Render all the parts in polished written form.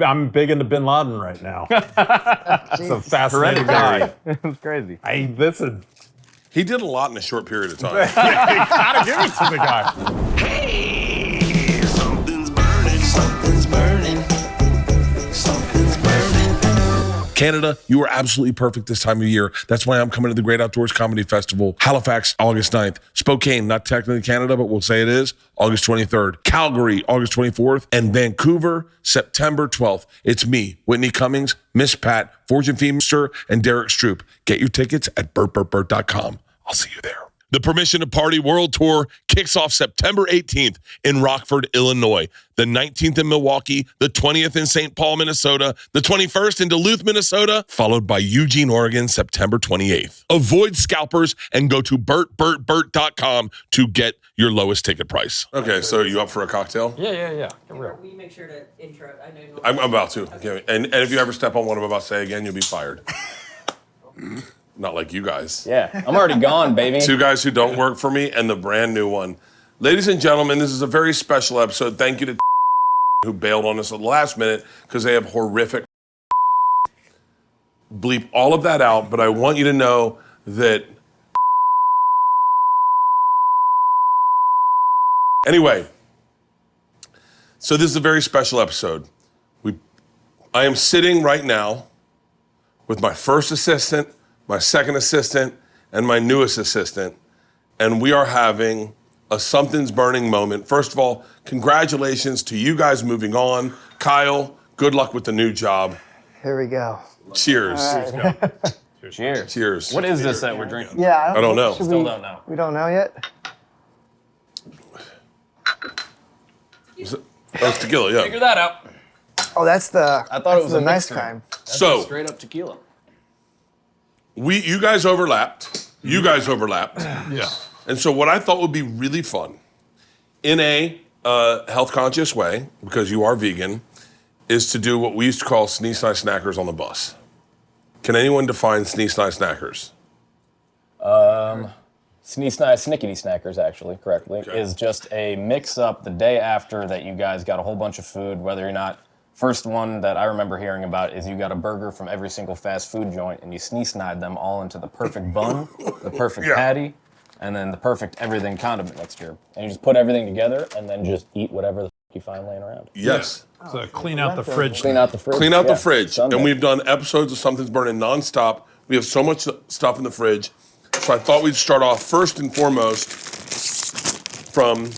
I'm big into Bin Laden right now. It's a fascinating guy. It's crazy. Hey, listen. He did a lot in a short period of time. Yeah, you gotta give it to the guy. Hey, something's burning, something's burning, something's burning. Canada, you are absolutely perfect this time of year. That's why I'm coming to the Great Outdoors Comedy Festival. Halifax, August 9th. Spokane, not technically Canada, but we'll say it is, August 23rd. Calgary, August 24th. And Vancouver, September 12th. It's me, Whitney Cummings, Miss Pat, Fortune Feemster, and Derek Stroop. Get your tickets at bertbertbert.com. I'll see you there. The Permission to Party World Tour kicks off September 18th in Rockford, Illinois, the 19th in Milwaukee, the 20th in St. Paul, Minnesota, the 21st in Duluth, Minnesota, followed by Eugene, Oregon, September 28th. Avoid scalpers and go to bertbertbert.com to get your lowest ticket price. Okay, so are you up for a cocktail? Yeah. Will you make sure to intro? I know you I'm about to. Okay. And if you ever step on what I'm about to say again, you'll be fired. Not like you guys. Yeah, I'm already gone, baby. Two guys who don't work for me and the brand new one. Ladies and gentlemen, this is a very special episode. Thank you to who bailed on us at the last minute because they have horrific. Bleep all of that out, but I want you to know that. Anyway, so this is a very special episode. I am sitting right now with my first assistant, my second assistant, and my newest assistant, and we are having a something's burning moment. First of all, congratulations to you guys moving on. Kyle, good luck with the new job. Here we go. Cheers. Right. Cheers. Cheers. What is this that we're drinking? Yeah, I don't know. Still don't know. We don't know yet. That's tequila, yeah. Figure that out. Oh, that's the. I thought it was the a nice mixer. kind. So, Straight up tequila. you guys overlapped. Yeah. And so what I thought would be really fun, in a health-conscious way, because you are vegan, is to do what we used to call Snee-Sny-Snackers on the bus. Can anyone define Snee-Sny-Snackers? Snee-Sny-Snackers, actually, correctly, is just a mix-up the day after that you guys got a whole bunch of food, whether or not. First one that I remember hearing about is you got a burger from every single fast food joint and you snee-snide them all into the perfect bun, the perfect patty, and then the perfect everything condiment mixture. And you just put everything together and then just eat whatever the you find laying around. Yes. So clean out the fridge. Clean out the fridge. Clean out the fridge. Sunday. And we've done episodes of Something's Burning nonstop. We have so much stuff in the fridge. So I thought we'd start off first and foremost from,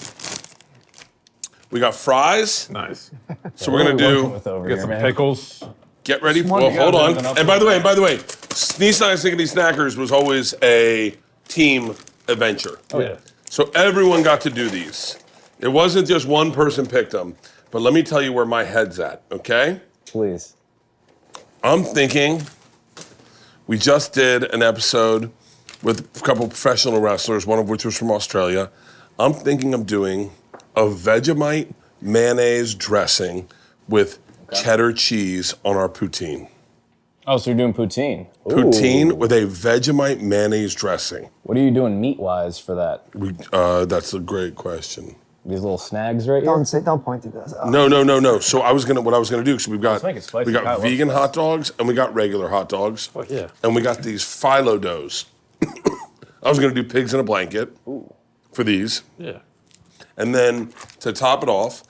we got fries. Nice. So we're gonna do, Get some pickles. get ready. Well, hold on. And by the way, Snee-Sny-Snackers was always a team adventure. Oh, yeah. So everyone got to do these. It wasn't just one person picked them. But let me tell you where my head's at, okay? Please. I'm thinking we just did an episode with a couple professional wrestlers, one of which was from Australia. I'm thinking of doing a Vegemite mayonnaise dressing with cheddar cheese on our poutine. Oh, so you're doing poutine. Ooh. Poutine with a Vegemite mayonnaise dressing. What are you doing meat-wise for that? That's a great question. These little snags right here? Don't point to this. Oh. No. So what I was gonna do, so we've got make it spicy. we got I love vegan spice. hot dogs and we got regular hot dogs. Oh, yeah. And we got these phyllo doughs. I was gonna do pigs in a blanket for these. Yeah. And then to top it off,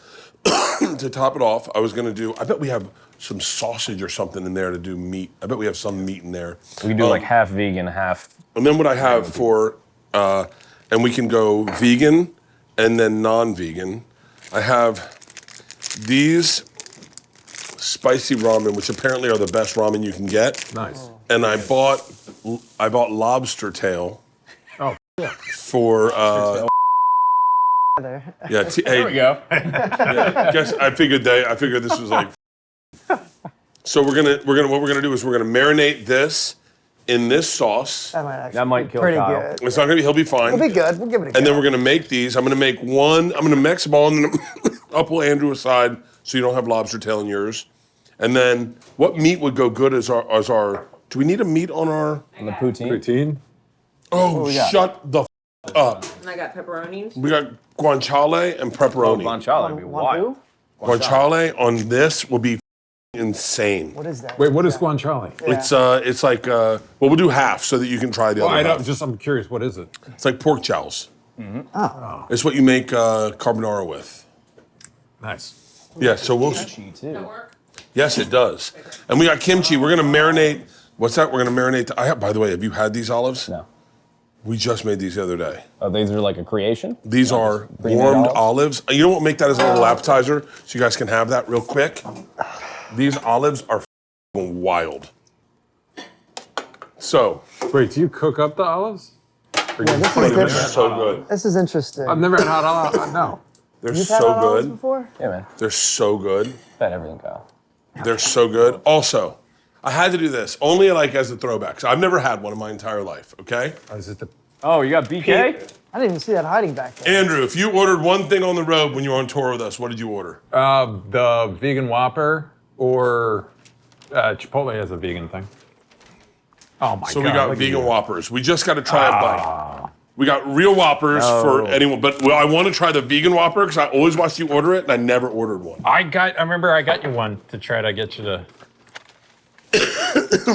I was gonna do, I bet we have some sausage or something in there to do meat. I bet we have some meat in there. We can do like half vegan, half... And then what I have for, and we can go vegan and then non-vegan. I have these spicy ramen, which apparently are the best ramen you can get. Nice. And I bought lobster tail. Oh, yeah. For There. yeah. There we go. Guess I figured this was like. So what we're gonna do is we're gonna marinate this in this sauce. That might actually That might be kill pretty Kyle. good. It's not gonna be. He'll be fine. It'll be good. We'll give it a go. And then we're gonna make these. I'm gonna make one. I'm gonna mix them all, and then I'll pull Andrew aside so you don't have lobster tail in yours. And then what meat would go good as our? Do we need a meat on our? And the poutine. Poutine. Oh, shut the up. And I got pepperonis. We got guanciale and pepperoni. Guanciale would be wild. Guanciale on this will be insane. What is that? Wait, what is guanciale? It's like well, we'll do half so that you can try the Well, other half. I'm curious, what is it? It's like pork chows. Oh. It's what you make carbonara with. Nice. Yeah, so we'll. too. Yes, it does. And we got kimchi. We're gonna marinate. What's that? We're gonna marinate. By the way, have you had these olives? No. We just made these the other day. Oh, these are like a creation? These are pre-made warmed olives? olives. You know what? Make that as a little appetizer so you guys can have that real quick. These olives are f***ing wild. So. Wait, do you cook up the olives? Or Yeah, you this put is them in different. there? So good. This is interesting. I've never had hot olives. No. They're You've had so hot olives good. before? Yeah, man. They're so good. I've had everything, Kyle. They're so good. Also, I had to do this only like as a throwback. So I've never had one in my entire life. Okay. Is it the Oh, you got BK? I didn't even see that hiding back there. Andrew, if you ordered one thing on the road when you were on tour with us, what did you order? the vegan Whopper or Chipotle has a vegan thing? Oh my god. So we got look at vegan you. Whoppers. We just got to try a bite. We got real Whoppers for anyone, but I want to try the vegan Whopper because I always watched you order it and I never ordered one. I remember I got you one to try to get you to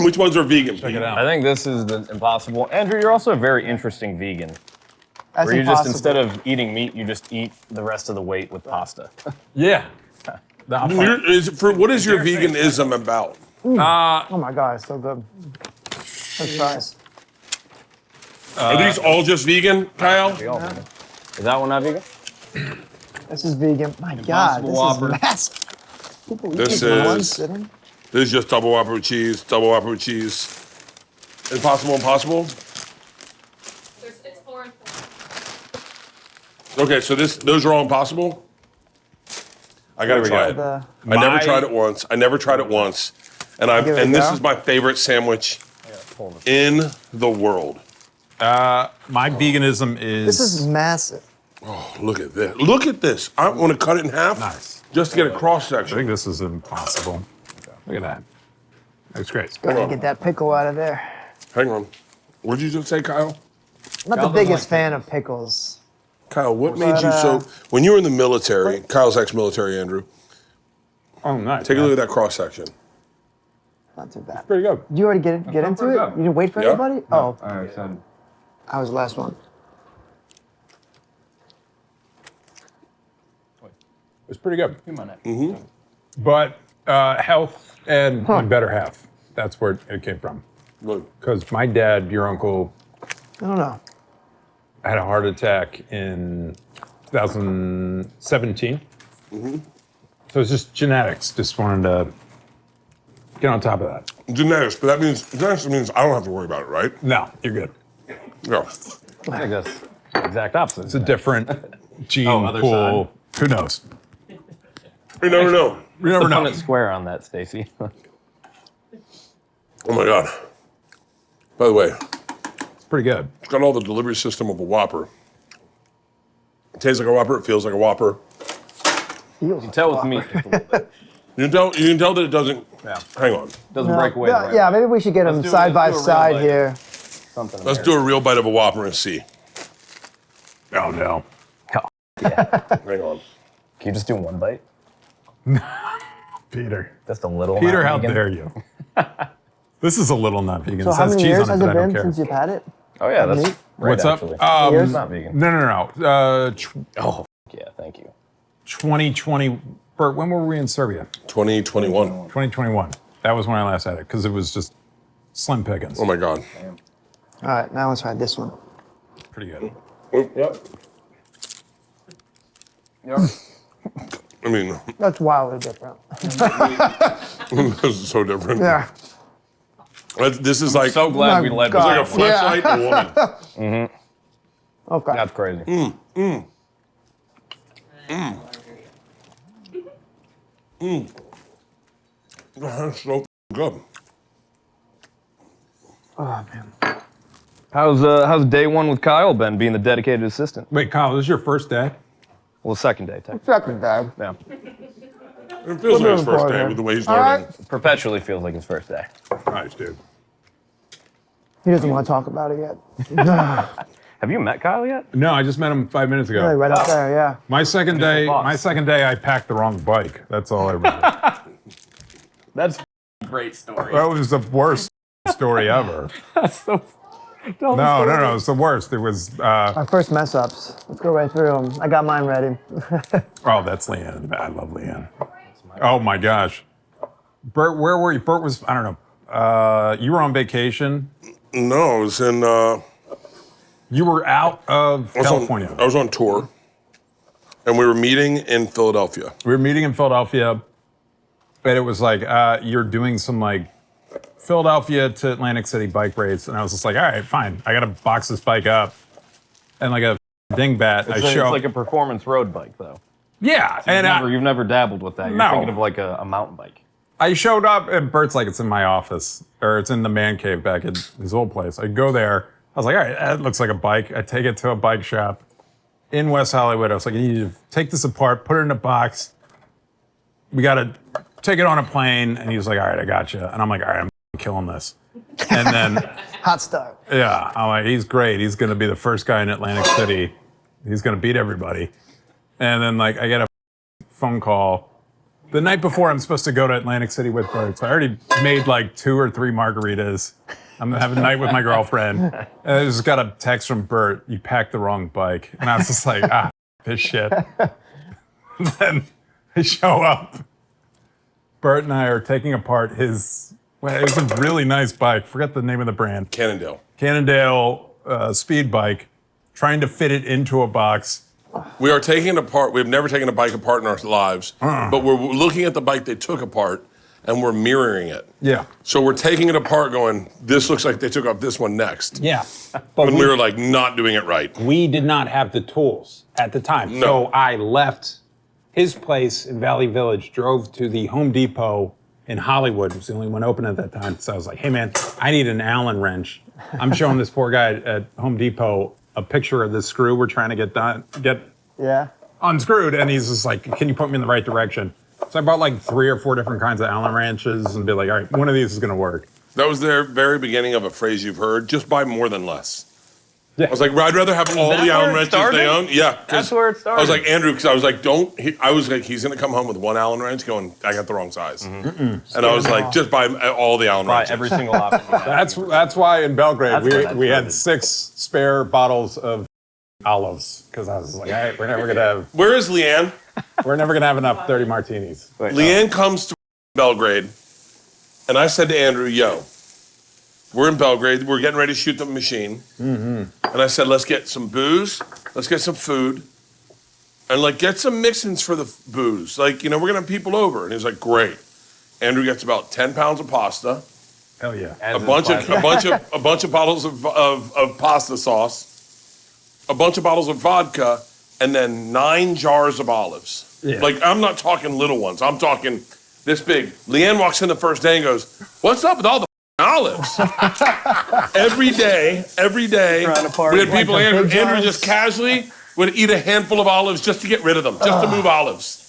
Which ones are vegan? check it out. I think this is the impossible. Andrew, you're also a very interesting vegan. That's Where you impossible. just, instead of eating meat, you just eat the rest of the weight with pasta. Yeah. What is your veganism about? Oh my god, it's so good. Let's fries. Are these all just vegan, Kyle? Is that one not vegan? This is vegan. My god, this Whopper. is massive. People eat This this in one is- sitting. This is just double Whopper with cheese, double Whopper with cheese. Impossible? It's 4 and 4. Okay, so those are all impossible? I gotta try it. The, I never tried it once. And Give it a this go. is my favorite sandwich in the world. My veganism this is massive. Look at this. Look at this. I want to cut it in half. Nice. Just to get a cross I section. think this is impossible. Look at that. That's great. Gotta get that pickle out of there. Hang on. What did you just say, Kyle? I'm not the biggest fan of pickles. Kyle, what made you so... When you were in the military, Kyle's ex-military, Andrew, Oh, nice. take a look at that cross section. Not too bad. Pretty good. Did you already get into it? good. You didn't wait for Yeah. anybody? Oh, I said, I was the last one. It's pretty good. Mm-hmm. But health and my better half. That's where it came from. Look. Because my dad, your uncle, I don't know. had a heart attack in 2017. So it's just genetics. Just wanted to get on top of that. Genetics, but genetics means I don't have to worry about it, right? No, you're good. Yeah. I think that's the exact opposite. It's a different gene other pool. Who knows? You never know. You never know. Punnett square on that, Stacy. Oh my God. By the way, It's pretty good. it's got all the delivery system of a Whopper. It tastes like a Whopper. It feels like a Whopper. Feels You tell with meat just a little bit. You can tell that it doesn't. Yeah. Hang on. Doesn't break away. Yeah, right? yeah, maybe we should get them do- side by let's do a real side bite. here. Something Let's do a real bite of a Whopper and see. Oh, no. Hang on. Can you just do one bite? Peter. Just a little. Peter, not how vegan? dare you? This is a little not vegan. So It how says many cheese years on it, has but it I don't been care. since you've had it? Oh yeah, that's Meat? right, What's up? actually. Years? It's not vegan. No. Oh, yeah, thank you. 2020. Bert, when were we in Serbia? 2021. 2021. That was when I last had it because it was just slim pickings. Oh my God. All right, now let's try this one. Pretty good. Yep. I mean, That's wildly different. this is so different. Yeah. This is like, So glad we My led God. like a flashlight and a woman. Okay. That's crazy. That's so good. Oh man. How's day one with Kyle been, being the dedicated assistant? Wait, Kyle, this is your first day? Well, second day, technically. Second dad. Yeah. It feels like his first for day him. with the way he's All learning. right. Perpetually feels like his first day. Nice, dude. He doesn't want to talk about it yet. Have you met Kyle yet? No, I just met him 5 minutes ago. Really, right up there, yeah. My second day, thoughts. I packed the wrong bike. That's all I remember. That's a great story. That was the worst story ever. That's so. No, it's the worst. It was, Our first mess ups. Let's go right through them. I got mine ready. oh, that's Leanne. I love Leanne. Oh my gosh. Bert, where were you? Bert was, I don't know. You were on vacation. No, I was in. You were out of California. I was on tour, and we were meeting in Philadelphia. We were meeting in Philadelphia, and it was like, you're doing some like Philadelphia to Atlantic City bike race. And I was just like, all right, fine. I got to box this bike up. And like a dingbat, It's like a performance road bike, though. Yeah. So you've never dabbled with that. You're No. thinking of like a mountain bike. I showed up, and Bert's like, it's in my office, or it's in the man cave back at his old place. I go there. I was like, all right, that looks like a bike. I take it to a bike shop in West Hollywood. I was like, you need to take this apart, put it in a box. We got to take it on a plane. And he was like, all right, I got you. And I'm like, all right, I'm killing this. And then, Hot start. yeah, I'm like, he's great. He's going to be the first guy in Atlantic City. He's going to beat everybody. And then, like, I get a phone call the night before I'm supposed to go to Atlantic City with Bert. So I already made like 2 or 3 margaritas. I'm having a night with my girlfriend. And I just got a text from Bert, you packed the wrong bike. And I was just like, this shit. Then I show up. Bert and I are taking apart his, well, it was a really nice bike. Forget the name of the brand. Cannondale speed bike. Trying to fit it into a box. We are taking it apart. We've never taken a bike apart in our lives, but we're looking at the bike they took apart, and we're mirroring it. Yeah. So we're taking it apart going, this looks like they took off this one next. Yeah. But When we were like not doing it right. we did not have the tools at the time. No. So I left his place in Valley Village, drove to the Home Depot in Hollywood. It was the only one open at that time. So I was like, hey man, I need an Allen wrench. I'm showing this poor guy at Home Depot a picture of this screw we're trying to get Yeah. unscrewed. And he's just like, can you put me in the right direction? So I bought like 3 or 4 different kinds of Allen wrenches and be like, all right, one of these is gonna work. That was the very beginning of a phrase you've heard, just buy more than less. Yeah. I was like, I'd rather have all that the Allen where it wrenches they started? own. Yeah. 'cause That's where it I was like, started. Andrew, because I was like, I was like, he's going to come home with 1 Allen wrench going, I got the wrong size. And I was like, just buy all the Allen Buy wrenches. every single option. you have. That's why in Belgrade That's where that we had started. 6 spare bottles of olives because I was like, all right, we're never Where is Leanne? gonna have enough 30 martinis. Leanne comes to Belgrade, and I said to Andrew, yo, we're in Belgrade. We're getting ready to shoot the machine. And I said, let's get some booze. Let's get some food. And, like, get some mix-ins for the booze. Like, you know, we're going to have people over. And he was like, great. Andrew gets about 10 pounds of pasta, Hell yeah. a bunch of bottles of pasta sauce, a bunch of bottles of vodka, and then 9 jars of olives. Yeah. Like, I'm not talking little ones. I'm talking this big. Leanne walks in the first day and goes, what's up with all the olives? every day, Trying to party. we had people, Like the Andrew big jars? just casually would eat a handful of olives just to get rid of them, just to move olives.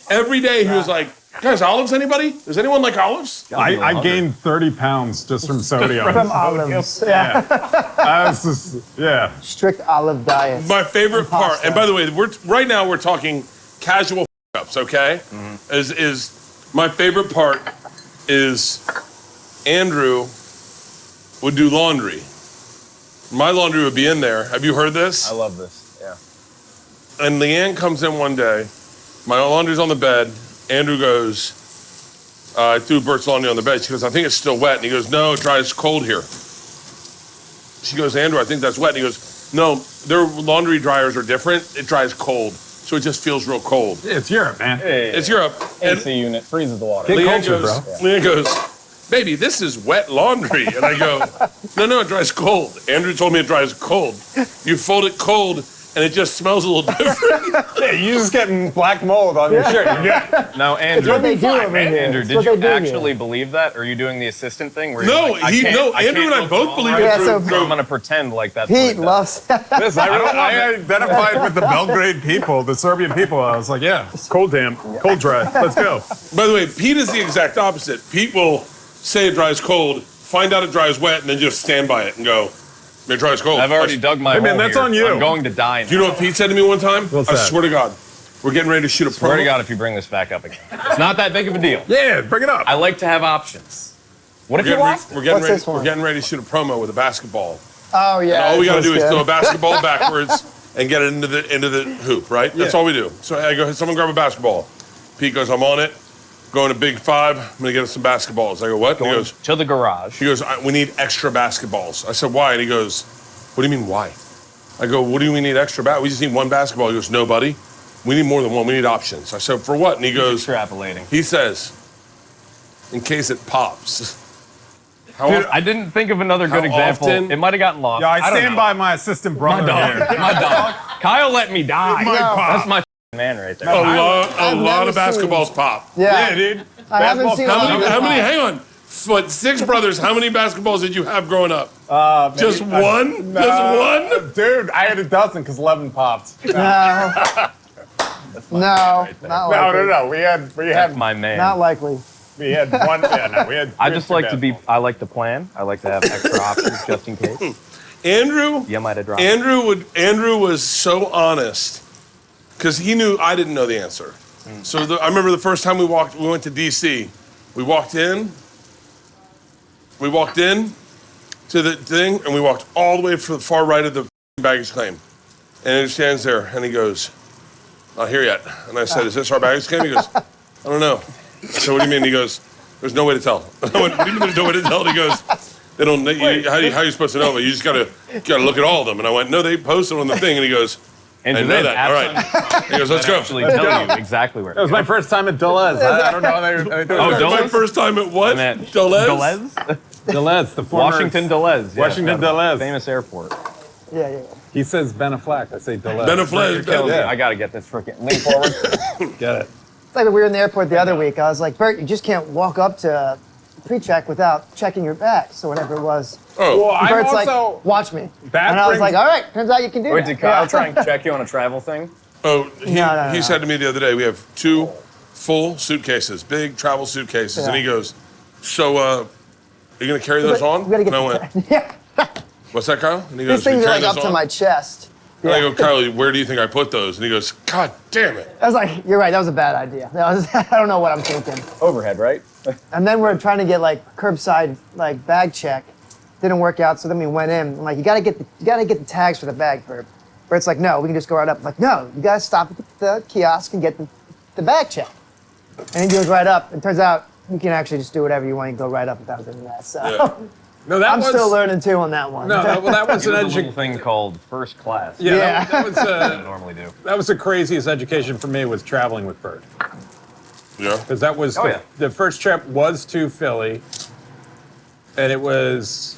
Every day he was like, guys, olives, anybody? Does anyone like olives? I gained 30 pounds just from sodium. From olives. Yeah. I was just, yeah. Strict olive diet. My favorite part, pasta. and by the way, right now we're talking casual ups, okay? Is my favorite part is Andrew would do laundry. My laundry would be in there. Have you heard this? I love this. Yeah. And Leanne comes in one day. My laundry's on the bed. Andrew goes, I threw Bert's laundry on the bed. She goes, I think it's still wet. And he goes, no, it dries cold here. She goes, Andrew, I think that's wet. And he goes, no, their laundry dryers are different. It dries cold. So it just feels real cold. It's Europe, man. It's Europe. And AC unit freezes the water. Big Leanne culture, goes, bro. Leanne goes, baby, this is wet laundry. And I go, no, it dries cold. Andrew told me it dries cold. You fold it cold, and it just smells a little different. Yeah, you just getting black mold on your shirt. Now, Andrew, what they do over here. Andrew, It's did what you they do here. actually believe that, or are you doing the assistant thing? Where you're No, like, I Andrew and I look both all believe right, it. Yeah, drove- so I'm gonna pretend like that's Pete like loves This, I identified with the Belgrade people, the Serbian people. I was like, yeah, cold damn, cold dry. Let's go. By the way, Pete is the exact opposite. Pete will say it dries cold, find out it dries wet, and then just stand by it and go, it dries cold. I've already dug my Hey, man, hole that's here. on you. I'm going to die now. Do you know what Pete said to me one time? What's I that? swear to God. We're getting ready to shoot a Swear to promo. God, if you bring this back up again, it's not that big of a deal. Yeah, bring it up. I like to have options. What if you lost? We're getting What's ready. this one? We're getting ready to shoot a promo with a basketball. Oh yeah. All we got to that's do is good. throw a basketball backwards and get it into the hoop, right? That's all we do. So I go, someone grab a basketball. Pete goes, I'm on it. Going to Big Five. I'm gonna get us some basketballs. I go, what? And he goes, To the garage. we need extra basketballs. I said, why? And he goes, what do you mean why? I go, what do we need extra We just need one basketball. He goes, no, buddy. We need more than one. We need options. I said, for what? And he goes, Extrapolating. he says, in case it pops. How Dude, often- I didn't think of another good How example. often- It might have gotten lost. Yeah, I don't stand know. by my assistant brother here. My dog. Kyle let me die. My pop. That's my man right there. a lot I've of never seen- basketballs pop. Yeah. dude. I haven't seen How a many? lot of Hang on. What? 6 brothers. How many basketballs did you have growing up? Just one? Just one? Dude, I had a dozen because 11 popped. No. No, not likely. No. We had My man. Not likely. we had one. Yeah, no, we had. I just like to be. I like to plan. I like to have extra options just in case. Andrew? You might have dropped. Andrew was so honest because he knew I didn't know the answer. So I remember the first time we went to DC. We walked in to the thing, and we walked all the way to the far right of the baggage claim. And he stands there, and he goes, not here yet. And I said, is this our baggage claim? He goes, I don't know. So what do you mean? He goes, there's no way to tell. I went, what do you mean there's no way to tell? And he goes, they don't. How are you supposed to know? But you just gotta look at all of them. And I went, no, they posted on the thing. And he goes, I Andrew, know they that. All right. He goes, let's go. actually tell you exactly where. That was my first time at Deleuze. I don't know. Oh, That was my Deleuze? first time at what? Deleuze? Deleuze? Deleuze, the former Washington Deleuze. Yeah, Washington Deleuze. Famous airport. Yeah. He says Benafleck. I say Deleuze. Benafleck. Yeah. I gotta get this freaking lean forward. Get it. It's like when we were in the airport the other week. I was like, Bert, you just can't walk up to pre-check without checking your bags or whatever it was. Oh, Well, I'm Bert's also. like, watch me. That And I was brings- like, all right, turns out you can do Wait, that. did Kyle Yeah. try and check you on a travel thing? he No. said to me the other day, we have 2 full suitcases, big travel suitcases. And he goes, so are you going to carry those on? We gotta get And I went, yeah. what's that, Kyle? And he These goes, "You things are carry like up those to on?" my chest. And I go, Kyle, where do you think I put those? And he goes, God damn it. I was like, you're right, that was a bad idea. That was, I don't know what I'm thinking. Overhead, right? And then we're trying to get like curbside like bag check. Didn't work out, so then we went in. I'm like, you gotta get the tags for the bag, Bert. Bert's like, no, we can just go right up. I'm like, no, you gotta stop at the kiosk and get the bag check. And he goes right up. It turns out you can actually just do whatever you want. You go right up without doing that. So Yeah. No, that I'm was. still learning too on that one. No, that was an There's a little education. thing called first class. Yeah, Yeah. That was. I normally do. That was the craziest education for me was traveling with Bert. Yeah. Because that was Oh, yeah. the first trip was to Philly, and it was.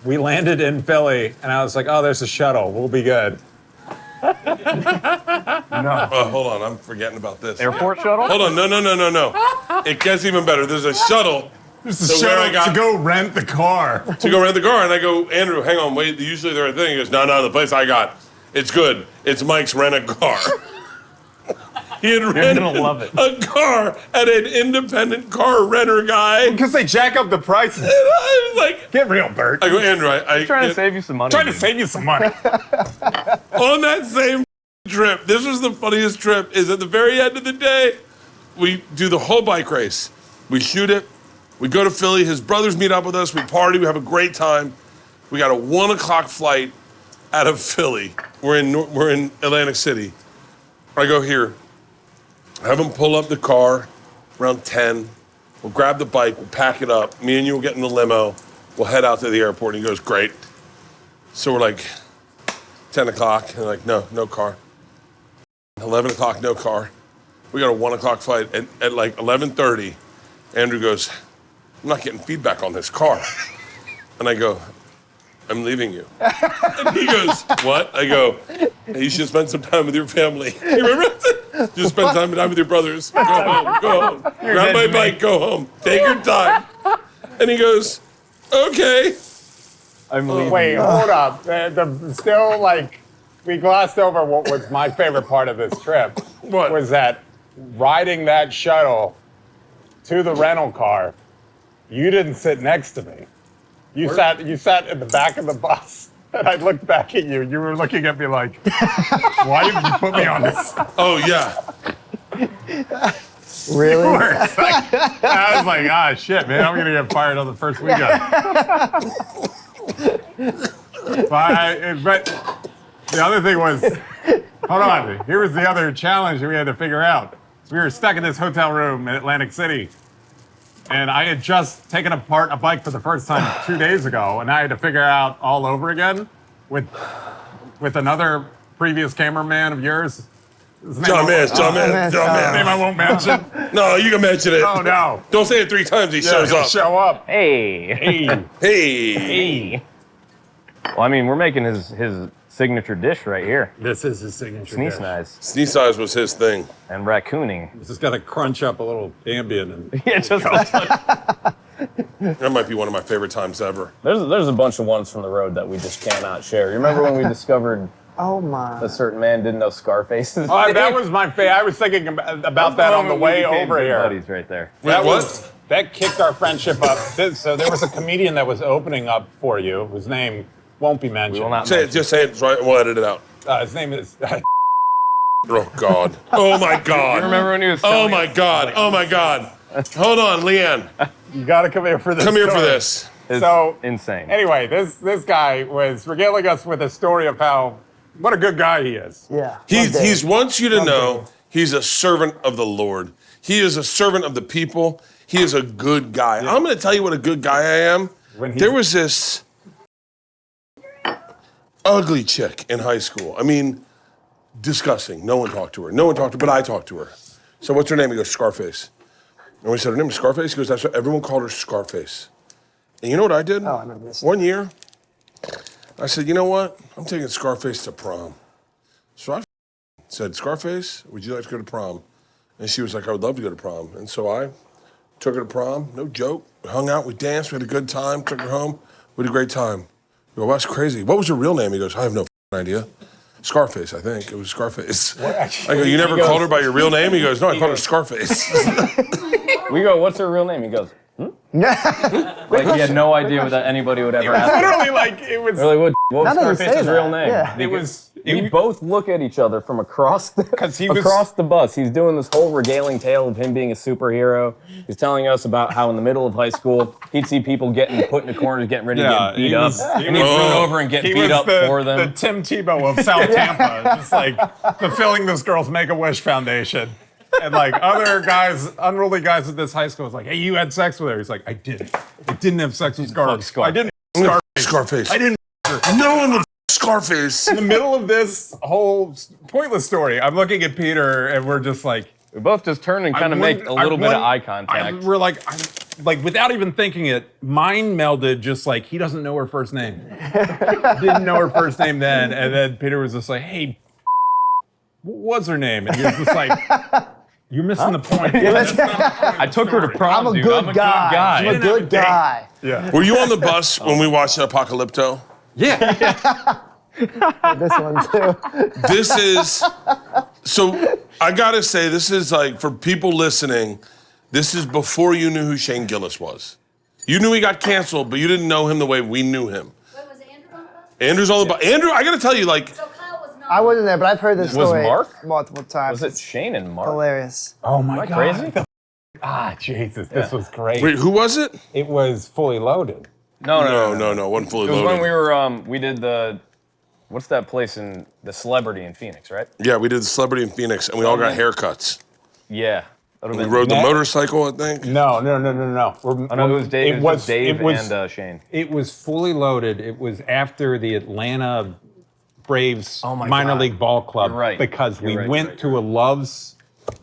We landed in Philly, and I was like, "Oh, there's a shuttle. We'll be good." Hold on, I'm forgetting about this. Airport shuttle? Hold on, no. It gets even better. There's a shuttle There's a So where I shuttle got- to go rent the car. to go rent the car, and I go, Andrew, hang on, wait. Usually they're a thing. He goes, no, the place I got, it's good. It's Mike's Rent a Car. He had rented gonna love it. a car at an independent car renter guy. And Because they jack up the prices. I was like, Get real, Bert. I go, Andrew, I Trying to save you some money. Trying to dude. save you some money. on that same trip, this was the funniest trip, is at the very end of the day, we do the whole bike race. We shoot it. We go to Philly. His brothers meet up with us. We party. We have a great time. We got a 1 o'clock flight out of Philly. We're in Atlantic City. I go here. Have him pull up the car around 10. We'll grab the bike. We'll pack it up. Me and you will get in the limo. We'll head out to the airport. And he goes, great. So we're like 10 o'clock. And like, no car. 11 o'clock, no car. We got a 1 o'clock flight. At like 11:30, Andrew goes, I'm not getting feedback on this car. And I go, I'm leaving you. And he goes, what? I go, hey, you should spend some time with your family. You remember? Just spend time with your brothers. Go home. Grab my bike, go home. Take your time. And he goes, okay. I'm leaving. Wait, hold up. Still, like, we glossed over what was my favorite part of this trip. What? Was that riding that shuttle to the rental car, you didn't sit next to me. You sat in the back of the bus. And I looked back at you. You were looking at me like, why did you put me on this? Oh yeah. Really? I was like, ah, shit, man, I'm gonna get fired on the first weekend. But the other thing was, hold on, here was the other challenge that we had to figure out. So we were stuck in this hotel room in Atlantic City, and I had just taken apart a bike for the first time 2 days ago, and I had to figure out all over again with another previous cameraman of yours. John Man. Name I won't mention. No, you can mention it. Oh no! Don't say it 3 times. He shows he'll up. Show up. Hey. Hey. Well, I mean, we're making his signature dish right here. This is his signature dish. Snee-Snies Snee-Size was his thing. and raccooning. This has got to crunch up a little Ambien. And Yeah, just That might be one of my favorite times ever. there's a bunch of ones from the road that we just cannot share. You remember when we discovered Oh my. a certain man didn't know Scarface's oh, name? that was my favorite. I was thinking about that on the way over here. Buddies right there. That Wait, was that kicked our friendship up. So there was a comedian that was opening up for you, whose name won't be mentioned. We will not Say it. mention. Just say it. Right. We'll edit it out. His name is. Oh God. Oh my God. You remember when he was Oh telling my us- God. Oh my God. Hold on, Leanne. You got to come here for this. Come here for story. this. It's So insane. anyway, this guy was regaling us with a story of what a good guy he is. Yeah. He wants you to Love know Dave. he's a servant of the Lord. He is a servant of the people. He is a good guy. I'm going to tell you what a good guy I am. There was this ugly chick in high school. I mean, disgusting. No one talked to her. But I talked to her. So what's her name? He goes, Scarface. And we said, her name is Scarface? He goes, that's what everyone called her, Scarface. And you know what I did? Oh, I remember this. One year, I said, you know what? I'm taking Scarface to prom. So I said, Scarface, would you like to go to prom? And she was like, I would love to go to prom. And so I took her to prom, no joke. We hung out, we danced, we had a good time, took her home. We had a great time. I go, well, that's crazy. What was her real name? He goes, I have no idea. Scarface, I think. It was Scarface. I go, you never called her by your real name? He goes, no, I called her Scarface. We go, what's her real name? He goes, like he had no idea that anybody would ever ask him. Literally, like it was. We're like, what was Now that you say Scarface's that, real name? yeah. It was. We both look at each other from across the he was- across the bus. He's doing this whole regaling tale of him being a superhero. He's telling us about how in the middle of high school he'd see people getting put into corners, getting ready to get beat up, and he'd run over and get He beat was up for the them. Tim Tebow of South Tampa, just like fulfilling this girl's Make-A-Wish Foundation. And like other guys, unruly guys at this high school was like, hey, you had sex with her. He's like, I didn't. I didn't have sex with Scarface. I didn't. Scarface. I didn't. No one would Scarface. In the middle of this whole pointless story, I'm looking at Peter and we're just like, We both just turn and kind of make a little bit of eye contact. We're like, without even thinking it, mind melded, just like, he doesn't know her first name. Didn't know her first name then. And then Peter was just like, hey, what was her name? And he was just like, you're missing the point. I took her to prom, I'm a dude. good I'm a guy. good guy. I'm a good guy. Yeah. Were you on the bus when we watched Apocalypto? Yeah. This one too. This is, so I gotta say, this is like, for people listening, this is before you knew who Shane Gillis was. You knew he got canceled, but you didn't know him the way we knew him. Wait, was Andrew on the bus? Andrew's all about, Andrew, I gotta tell you, like, So Kyle was not. I wasn't there, but I've heard this Was story Mark? multiple times. Was it Shane and Mark? Hilarious. Oh my Am I God. crazy? Jesus, this was great. wait, who was it? It was fully loaded. No, Wasn't fully It was loaded. when we were, we did the, what's that place in, the Celebrity in Phoenix, right? Yeah, we did the Celebrity in Phoenix, and we all got haircuts. Yeah. That We rode the motorcycle, I think. No. Oh, no, it was Dave, it was Dave and Shane. It was fully loaded. It was after the Atlanta Braves Oh my minor God. league ball club You're right. because we You're right, went you're right, to a Love's,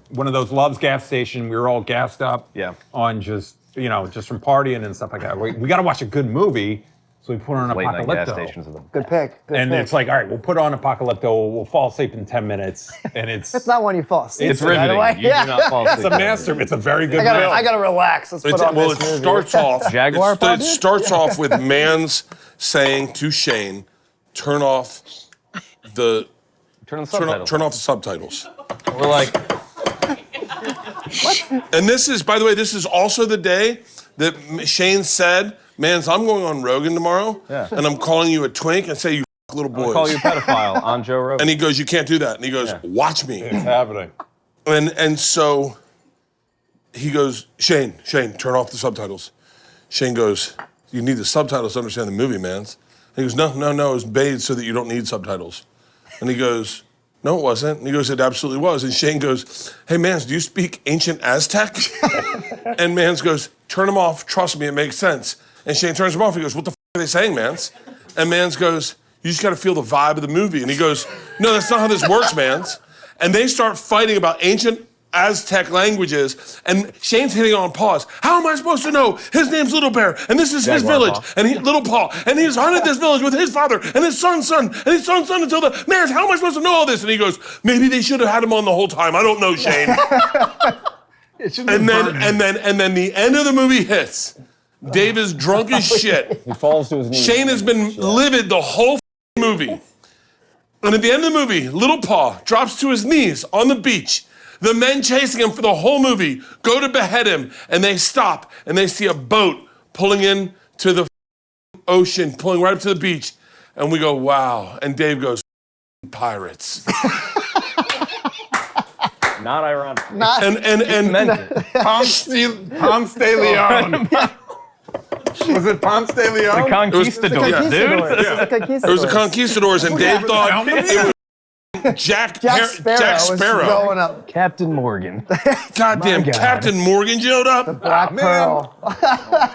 one of those Love's gas station. We were all gassed up Yeah. on just from partying and stuff like that. We got to watch a good movie, so we put on Late night gas Apocalypto. stations are the Good pick. Good And pick. it's like, all right, we'll put on Apocalypto. We'll fall asleep in 10 minutes, and it's Not when you fall asleep. It's by the riveting. way. You do not fall asleep. it's a master. It's a very good I film. gotta relax. Let's put on Well, this it movie. starts off. Jaguar It pod? starts off with Mans saying to Shane, "Turn off the Turn the subtitles. turn off the subtitles." We're like, And this is, by the way, this is also the day that Shane said "Man, I'm going on Rogan tomorrow, Yeah. and I'm calling you a twink and say you little boys." I'll call you a pedophile on Joe Rogan. And he goes, "You can't do that." And he goes, Yeah. "Watch me." It's happening. And so he goes, Shane, turn off the subtitles. Shane goes, "You need the subtitles to understand the movie, man." And he goes, no, it was made so that you don't need subtitles. And he goes, "No, it wasn't." And he goes, "It absolutely was." And Shane goes, "Hey, Mans, do you speak ancient Aztec?" And Mans goes, "Turn them off. Trust me, it makes sense." And Shane turns them off. He goes, "What the are they saying, Mans?" And Mans goes, "You just got to feel the vibe of the movie." And he goes, "No, that's not how this works, Mans." And they start fighting about ancient Aztec languages, and Shane's hitting on pause. "How am I supposed to know? His name's Little Bear, and this is his Jaguar village, Paw. and Little Paw, and he's hunted this village with his father and his son's son, and his son's son until the man. How am I supposed to know all this?" And he goes, "Maybe they should have had him on the whole time. I don't know, Shane." and then the end of the movie hits. Dave is drunk as shit. He falls to his knees. Shane has been livid the whole movie. And at the end of the movie, Little Paw drops to his knees on the beach. The men chasing him for the whole movie go to behead him, and they stop, and they see a boat pulling in to the ocean, pulling right up to the beach. And we go, "Wow." And Dave goes, "Pirates." Not ironic. And Meant it. Ponce de Leon. Was it Ponce de Leon? Conquistador, Yeah. dude. it was the Conquistadors, and Dave thought it was Jack Sparrow. was going up. Captain Morgan. Goddamn, God. Captain Morgan showed up, Black Pearl.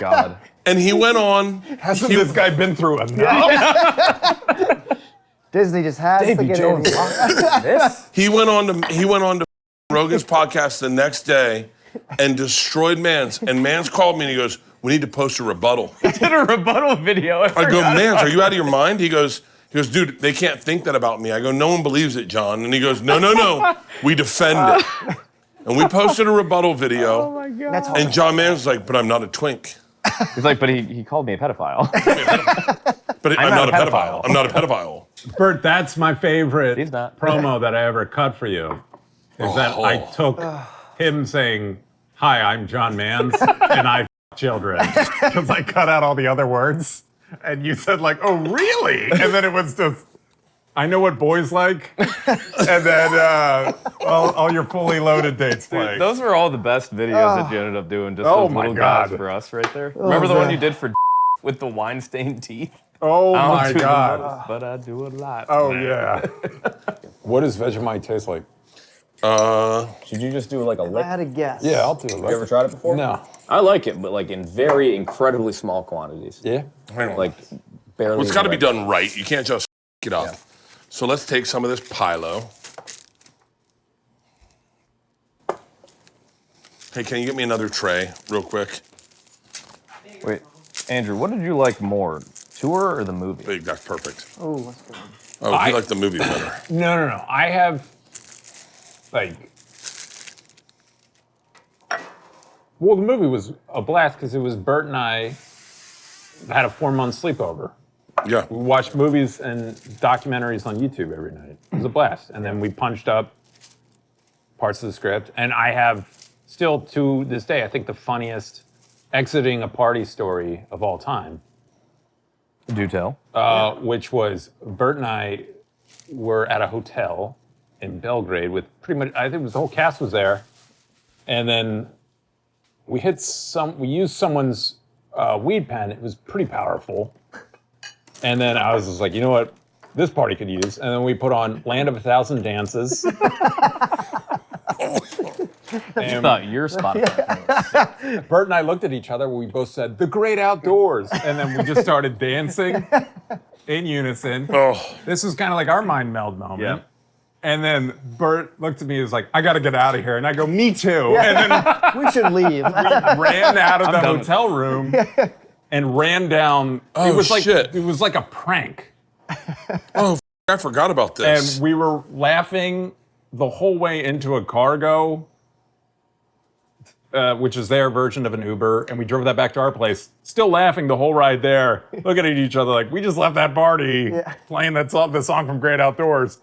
God. and he went on. Hasn't this guy been through enough? Disney just has to Davy get Jones. in. This? He went on to Rogan's podcast the next day and destroyed Mans. And Mans called me and he goes, "We need to post a rebuttal." Did a rebuttal video. I go, "Mans, are you out of your mind?" He goes, "Dude, they can't think that about me." I go, "No one believes it, John." And he goes, No. We defend it. And we posted a rebuttal video. Oh my God. That's And John Mans was like, "But I'm not a twink. He's like, but he called me a pedophile. But I'm not a pedophile. I'm not a pedophile." Bert, that's my favorite He's not. promo that I ever cut for you. Is that I took him saying, "Hi, I'm John Mans, and I f children," because I cut out all the other words, and you said like, "Oh, really?" And then it was just, "I know what boys like," and then all your fully loaded dates play. Those were all the best videos that you ended up doing. Just Oh those my little God. guys for us right there. Remember the one man. you did for with the wine-stained teeth? Oh I don't my do the God. most, but I do a lot. Oh man. yeah. What does Vegemite taste like? Should you just do like a I lick? had a guess. Yeah, I'll do it. You ever tried it before? No. I like it, but like in very incredibly small quantities. Yeah. Like barely. Well, it's got to be even done right. You can't just f it up. Yeah. So let's take some of this Pilo. Hey, can you get me another tray real quick? Wait, Andrew, what did you like more, tour or the movie? Big, that's perfect. Oh, that's good. Oh, you like the movie better. No. I have, like, well, the movie was a blast because it was Bert and I had a 4-month sleepover. Yeah. We watched movies and documentaries on YouTube every night. It was a blast. And then we punched up parts of the script. And I have still to this day, I think the funniest exiting a party story of all time. Do tell. Which was Bert and I were at a hotel in Belgrade with pretty much, I think it was the whole cast was there. And then we used someone's weed pen. It was pretty powerful. And then I was just like, you know what, this party could use. And then we put on Land of a Thousand Dances. I thought your spot. Bert and I looked at each other. We both said, "The great outdoors." And then we just started dancing in unison. Oh, This was kind of like our mind meld moment. Yeah. And then Bert looked at me and was like, "I got to get out of here." And I go, "Me too." And then We should leave. ran out of the done. hotel room and ran down. Oh, it was like shit. It was like a prank. I forgot about this. And we were laughing the whole way into a cargo, which is their version of an Uber, and we drove that back to our place, still laughing the whole ride there, looking at each other like, we just left that party playing the song from Great Outdoors.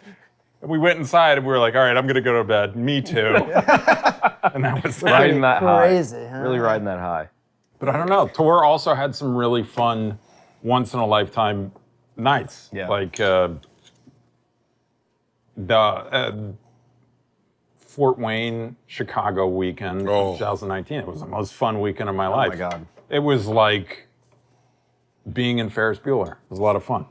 And we went inside and we were like, all right, I'm gonna go to bed. Me too. And that was Riding that high. Crazy, huh? Really riding that high. But I don't know. Tor also had some really fun, once in a lifetime nights. Yeah. Like the Fort Wayne, Chicago weekend Oh. 2019. It was the most fun weekend of my life. Oh my God. It was like being in Ferris Bueller. It was a lot of fun.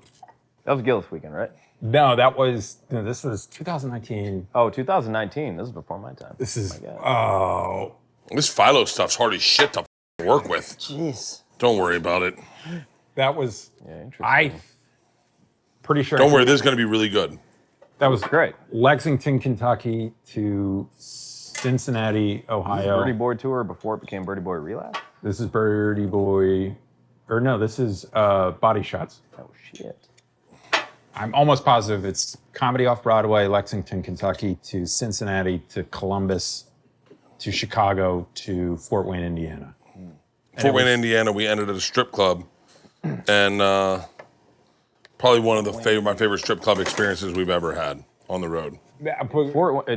That was Gillis weekend, right? No, this was 2019. Oh, 2019. This is before my time. This is, Oh my God. oh, This phyllo stuff's hard as shit to work with. Jeez. Don't worry about it. that was, Yeah, interesting. pretty sure. Don't worry, this is going to be really good. That was Great. Lexington, Kentucky to Cincinnati, Ohio. Birdie Boy tour before it became Birdie Boy Relapse? This is Birdie Boy, or no, this is Body Shots. Oh, shit. I'm almost positive it's Comedy Off Broadway, Lexington, Kentucky to Cincinnati to Columbus to Chicago to Fort Wayne, Indiana. Fort Wayne, Indiana, we ended at a strip club, and probably one of my favorite strip club experiences we've ever had on the road.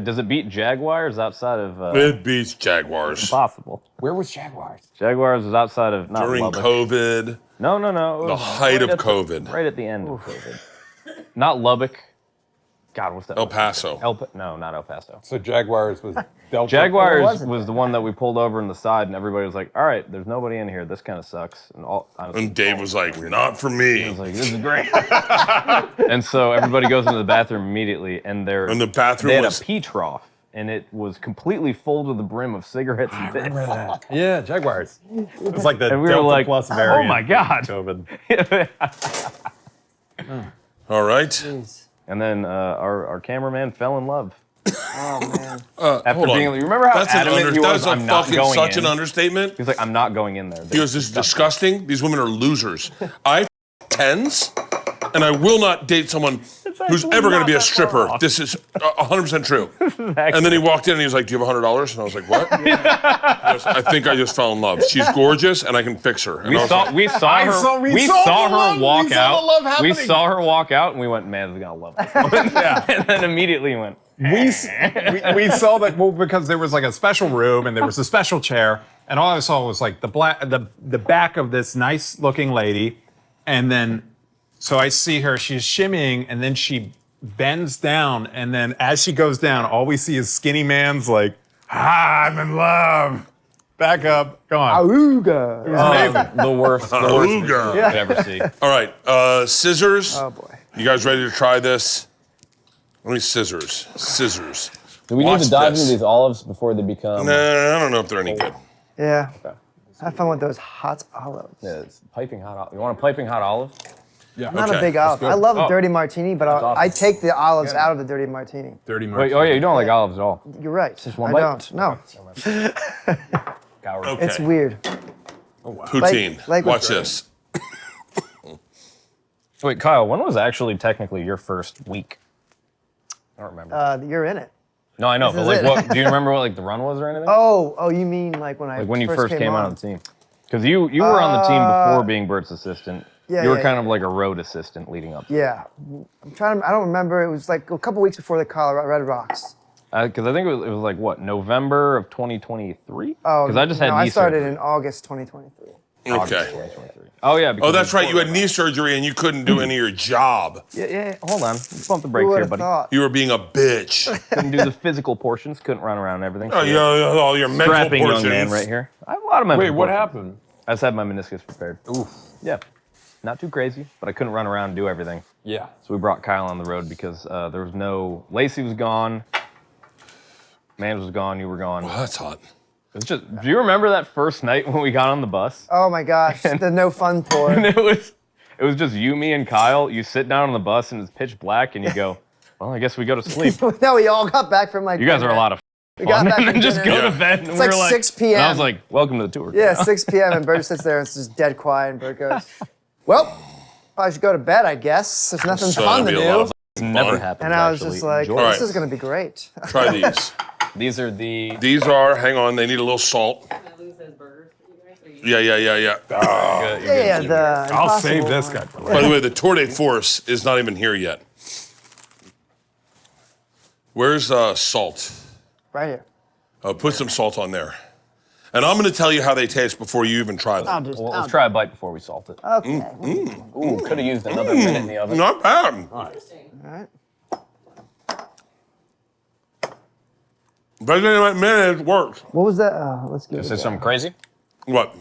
Does it beat Jaguars outside of... It beats Jaguars. Impossible. Where was Jaguars? Jaguars was outside of... Not During Lubbock. COVID, No. It the was height of at COVID. right at the end of COVID. Not Lubbock. God, what's that? El Paso. No, not El Paso. So Jaguars was Delta. Jaguars was the one that we pulled over in the side, and everybody was like, "All right, there's nobody in here. This kind of sucks." And Dave was like, not for me. I was like, "This is great." And so everybody goes into the bathroom immediately, and And the bathroom they had was- a pee trough, and it was completely full to the brim of cigarettes and bits. Remember that? Yeah, Jaguars. It was like the And we were Delta like, Plus "Oh variant. my God." COVID. All right. Jeez. And then our cameraman fell in love. Oh man. After Hold on. being, you remember how That's adamant he was? that's I'm not going such in. an understatement. He's like, I'm not going in there. He goes, this is disgusting. These women are losers. I tens, and I will not date someone who's actually ever going to not be a that far stripper. off. This is 100% true. And then he walked in and he was like, do you have $100? And I was like, what? He goes, I think I just fell in love. She's gorgeous and I can fix her. And I was like, We saw her walk out. We saw her walk out, and we went, "Man, we're gonna love this woman." Yeah. And then immediately went, we saw that, well, because there was like a special room and there was a special chair, and all I saw was like the back of this nice looking lady, and then so I see her, she's shimmying, and then she bends down, and then as she goes down, all we see is skinny man's like, I'm in love. Back up, gone. Auga. the worst Auga. you could ever see. all right, scissors. Oh boy. You guys ready to try this? Let me scissors. Do we Watch need to dive this. into these olives before they become? Nah, I don't know if they're any good. Yeah. Have fun with those hot olives. Yeah, it's piping hot. You want a piping hot olive? Yeah. I'm not Okay, a big olive. good. I love a Oh. dirty martini, but awesome. I take the olives out of the dirty martini. Dirty Wait, oh yeah, you don't like olives at all. You're right. one I bite? don't. No. Coward. Okay. It's weird. Poutine. like with Watch bread. this. Wait, Kyle, when was actually technically your first week? I don't remember. You're in it. No, I know, this but is like, it. do you remember what like the run was or anything? Oh, you mean like when I Like when you first came on out on the team? Because you were on the team before being Bert's assistant. yeah, you were yeah, kind yeah. of like a road assistant leading up. Yeah. I'm trying to, I don't remember. It was like a couple weeks before the Colorado Red Rocks. Because I think it was like what, November of 2023? Oh, Because I just had no, knee I started surgery. in August 2023. August Okay. 2023. Oh yeah. Oh, because that's right. You before had knee surgery and you couldn't do any of your job. that. Yeah. Hold on. Let's bump the Who brakes would here, have buddy. thought? You were being a bitch. Couldn't do the physical portions. Couldn't run around and everything. Oh, So, yeah, all your mental strapping portions. young man right here. I have a lot of mental Wait, what portions. happened? I just had my meniscus prepared. Oof. Yeah. Not too crazy, but I couldn't run around and do everything. Yeah. So we brought Kyle on the road because there was no. Lacey was gone. Mans was gone. You were gone. Oh, that's hot. It's just. Do you remember that first night when we got on the bus? Oh my gosh, the no fun tour. And it was just you, me, and Kyle. You sit down on the bus and it's pitch black, and you go, "Well, I guess we go to sleep." No, we all got back from like. You guys are a lot of We got fun. back And then from just dinner. go to bed. And It's we like were like 6 p.m. And I was like, "Welcome to the tour." Yeah, 6 p.m. and Bert sits there and it's just dead quiet. And Bert goes, "Well, probably should go to bed, I guess. There's nothing So fun to that'd be a lot do." of It's never fun. happened. And I was actually. just like, Enjoy "This it. is gonna be great." Try these. These are the. These are, hang on, they need a little salt. Can I lose those burgers for you guys? Or you Yeah. Yeah, the I'll Impossible save this one. guy for By later. the way, the Tour de Force is not even here yet. Where's salt? Right here. Put some salt on there. And I'm going to tell you how they taste before you even try them. Well, let's try a bite before we salt it. Okay. Ooh, could have used another minute in the oven. Not bad. All right. Vegemite mayonnaise works. What was that? Let's get Is it. this something crazy? What?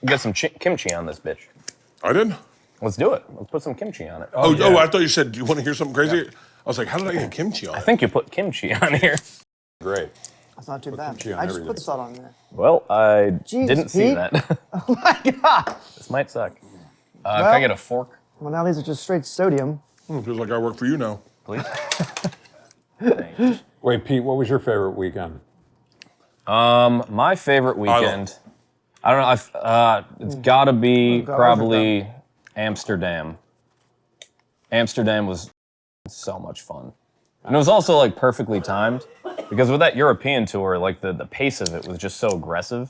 Get some kimchi on this bitch. I did? Let's do it. Let's put some kimchi on it. Oh, I thought you said, do you want to hear something crazy? I was like, how did I get kimchi on I it? think you put kimchi on here. Great. That's not too bad. kimchi on I just everything. put salt on there. Well, I Jeez, didn't see Pete. that. Oh my god. This might suck. Can I get a fork, Well, now these are just straight sodium. Feels like I work for you now. please? Thank you. Wait, Pete, what was your favorite weekend? My favorite weekend, I don't know. It's got to be God, probably Amsterdam. Amsterdam was so much fun, and it was also like perfectly timed because with that European tour, like the pace of it was just so aggressive.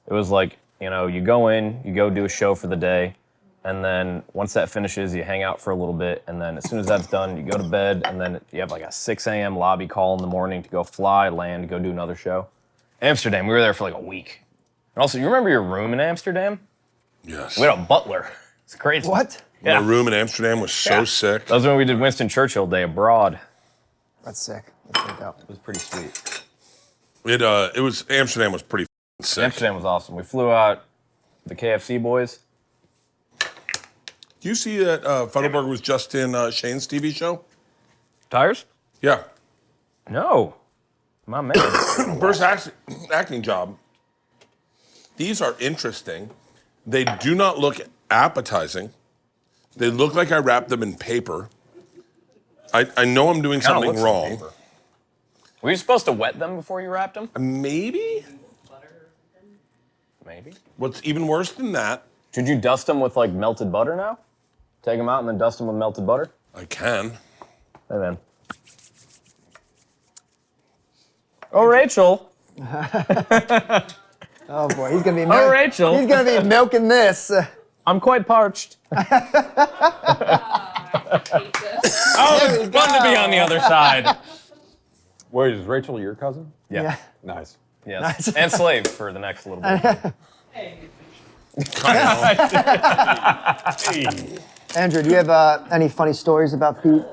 It was like, you know, you go in, you go do a show for the day, and then once that finishes, you hang out for a little bit, and then as soon as that's done, you go to bed, and then you have like a 6 a.m. lobby call in the morning to go fly, land, go do another show. Amsterdam, we were there for like a week. And also, you remember your room in Amsterdam? Yes. We had a butler. It's crazy. What? My Yeah. room in Amsterdam was so sick. That was when we did Winston Churchill Day abroad. That's sick. Let's take it out. It was pretty sweet. Amsterdam was pretty sick. Amsterdam was awesome. We flew out the KFC boys. Do you see that Fettelberg was just in Shane's TV show? Tires? Yeah. No. My man. First acting job. These are interesting. They do not look appetizing. They look like I wrapped them in paper. I know I'm doing Kinda something looks like wrong. paper. Were you supposed to wet them before you wrapped them? Maybe? Maybe. What's even worse than that, Should you dust them with like melted butter now? Take them out and then dust them with melted butter? I can. Hey, man. Oh, Rachel. Oh boy, he's gonna be. Oh, Rachel. He's gonna be milking this. I'm quite parched. Hate this. Oh, it's fun to be on the other side. Wait, is Rachel your cousin? Yeah. Nice. Yes. And slave for the next little bit. Andrew, do you have any funny stories about Pete?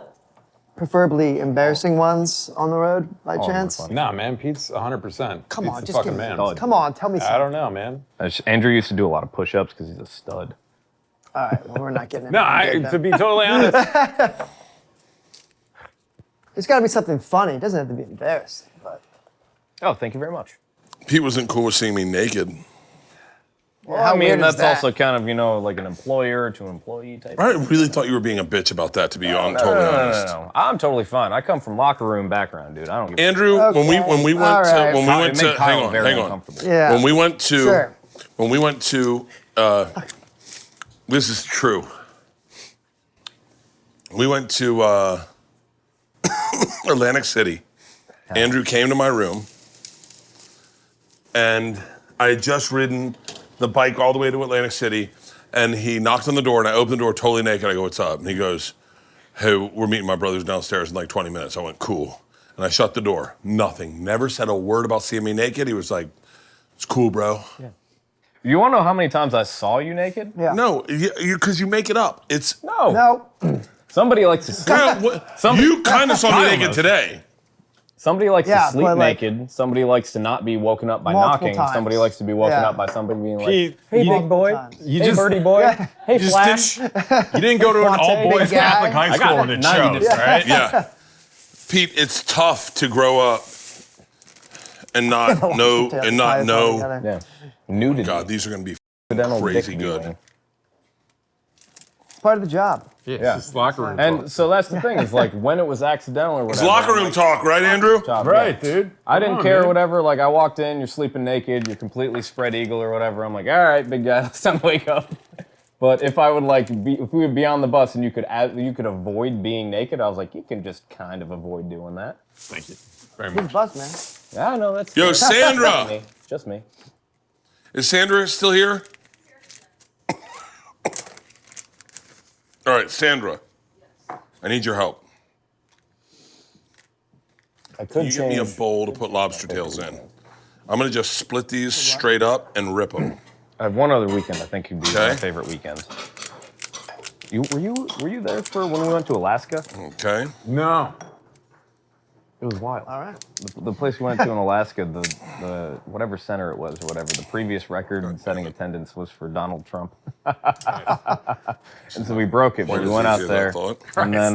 Preferably embarrassing ones on the road, by chance? funny. Nah, man, Pete's 100%. Come Pete's on, the just fucking give me. man. Come on, tell me I something. don't know, man. Andrew used to do a lot of push-ups because he's a stud. All right, well, we're not getting. No, to be totally honest, There's got to be something funny. It doesn't have to be embarrassing, but. Oh, thank you very much. Pete wasn't cool with seeing me naked. Well, how I mean, weird is that's that? also kind of, you know, like an employer to employee type. I really thought you were being a bitch about that, to be totally honest. No. I'm totally fine. I come from locker room background, dude. I don't give a Andrew, when we went All to right. when we went It made to Kyle very hang on. uncomfortable. Yeah. When we went to Sure. this is true. We went to Atlantic City. Andrew came to my room, and I had just ridden the bike all the way to Atlantic City, and he knocked on the door, and I opened the door totally naked. I go, "What's up?" And he goes, "Hey, we're meeting my brothers downstairs in like 20 minutes." I went, "Cool." And I shut the door. Nothing. Never said a word about seeing me naked. He was like, "It's cool, bro." Yeah. You want to know how many times I saw you naked? Yeah. No, because you make it up. It's No. No. Somebody likes to sleep. you kind of saw me Kyle naked knows. today. Somebody likes Yeah, to sleep but, like, naked. Somebody likes to not be woken up by multiple knocking. times. Somebody likes to be woken Yeah. up by somebody being like, Pete, "Hey, you- big boy. times. You Hey, just- birdie boy. Yeah. Hey, You Flash." you didn't go to an Latte, all-boys big guy. Catholic high I got school and it 90 shows, right? Yeah. Pete, it's tough to grow up and not know and not know. Yeah. Nudity. God, these are going to be Accidental crazy dick good. viewing. It's part of the job. Yeah, it's just locker room And talk. so that's the thing, is like when it was accidental or It's whatever. locker room talk, right, Andrew? job, Right, yeah. dude. I didn't Come on, care, man. whatever. Like I walked in, you're sleeping naked, you're completely spread eagle or whatever. I'm like, all right, big guy, it's time to wake up. But if I would if we would be on the bus and you could avoid being naked, I was like, you can just kind of avoid doing that. Thank you very Who's much. bus, man? Yeah, no, that's Yo, just Sandra! me. Just me. Is Sandra still here? All right, Sandra. I need your help. I could You give me a change. bowl to put lobster tails in. I'm gonna just split these straight up and rip them. I have one other weekend I think would be Okay. my favorite weekend. Were you there for when we went to Alaska? Okay. No. It was wild. All right. The place we went to in Alaska, the whatever center it was or whatever, the previous record-setting attendance was for Donald Trump. And so we broke it, but we went out there, and then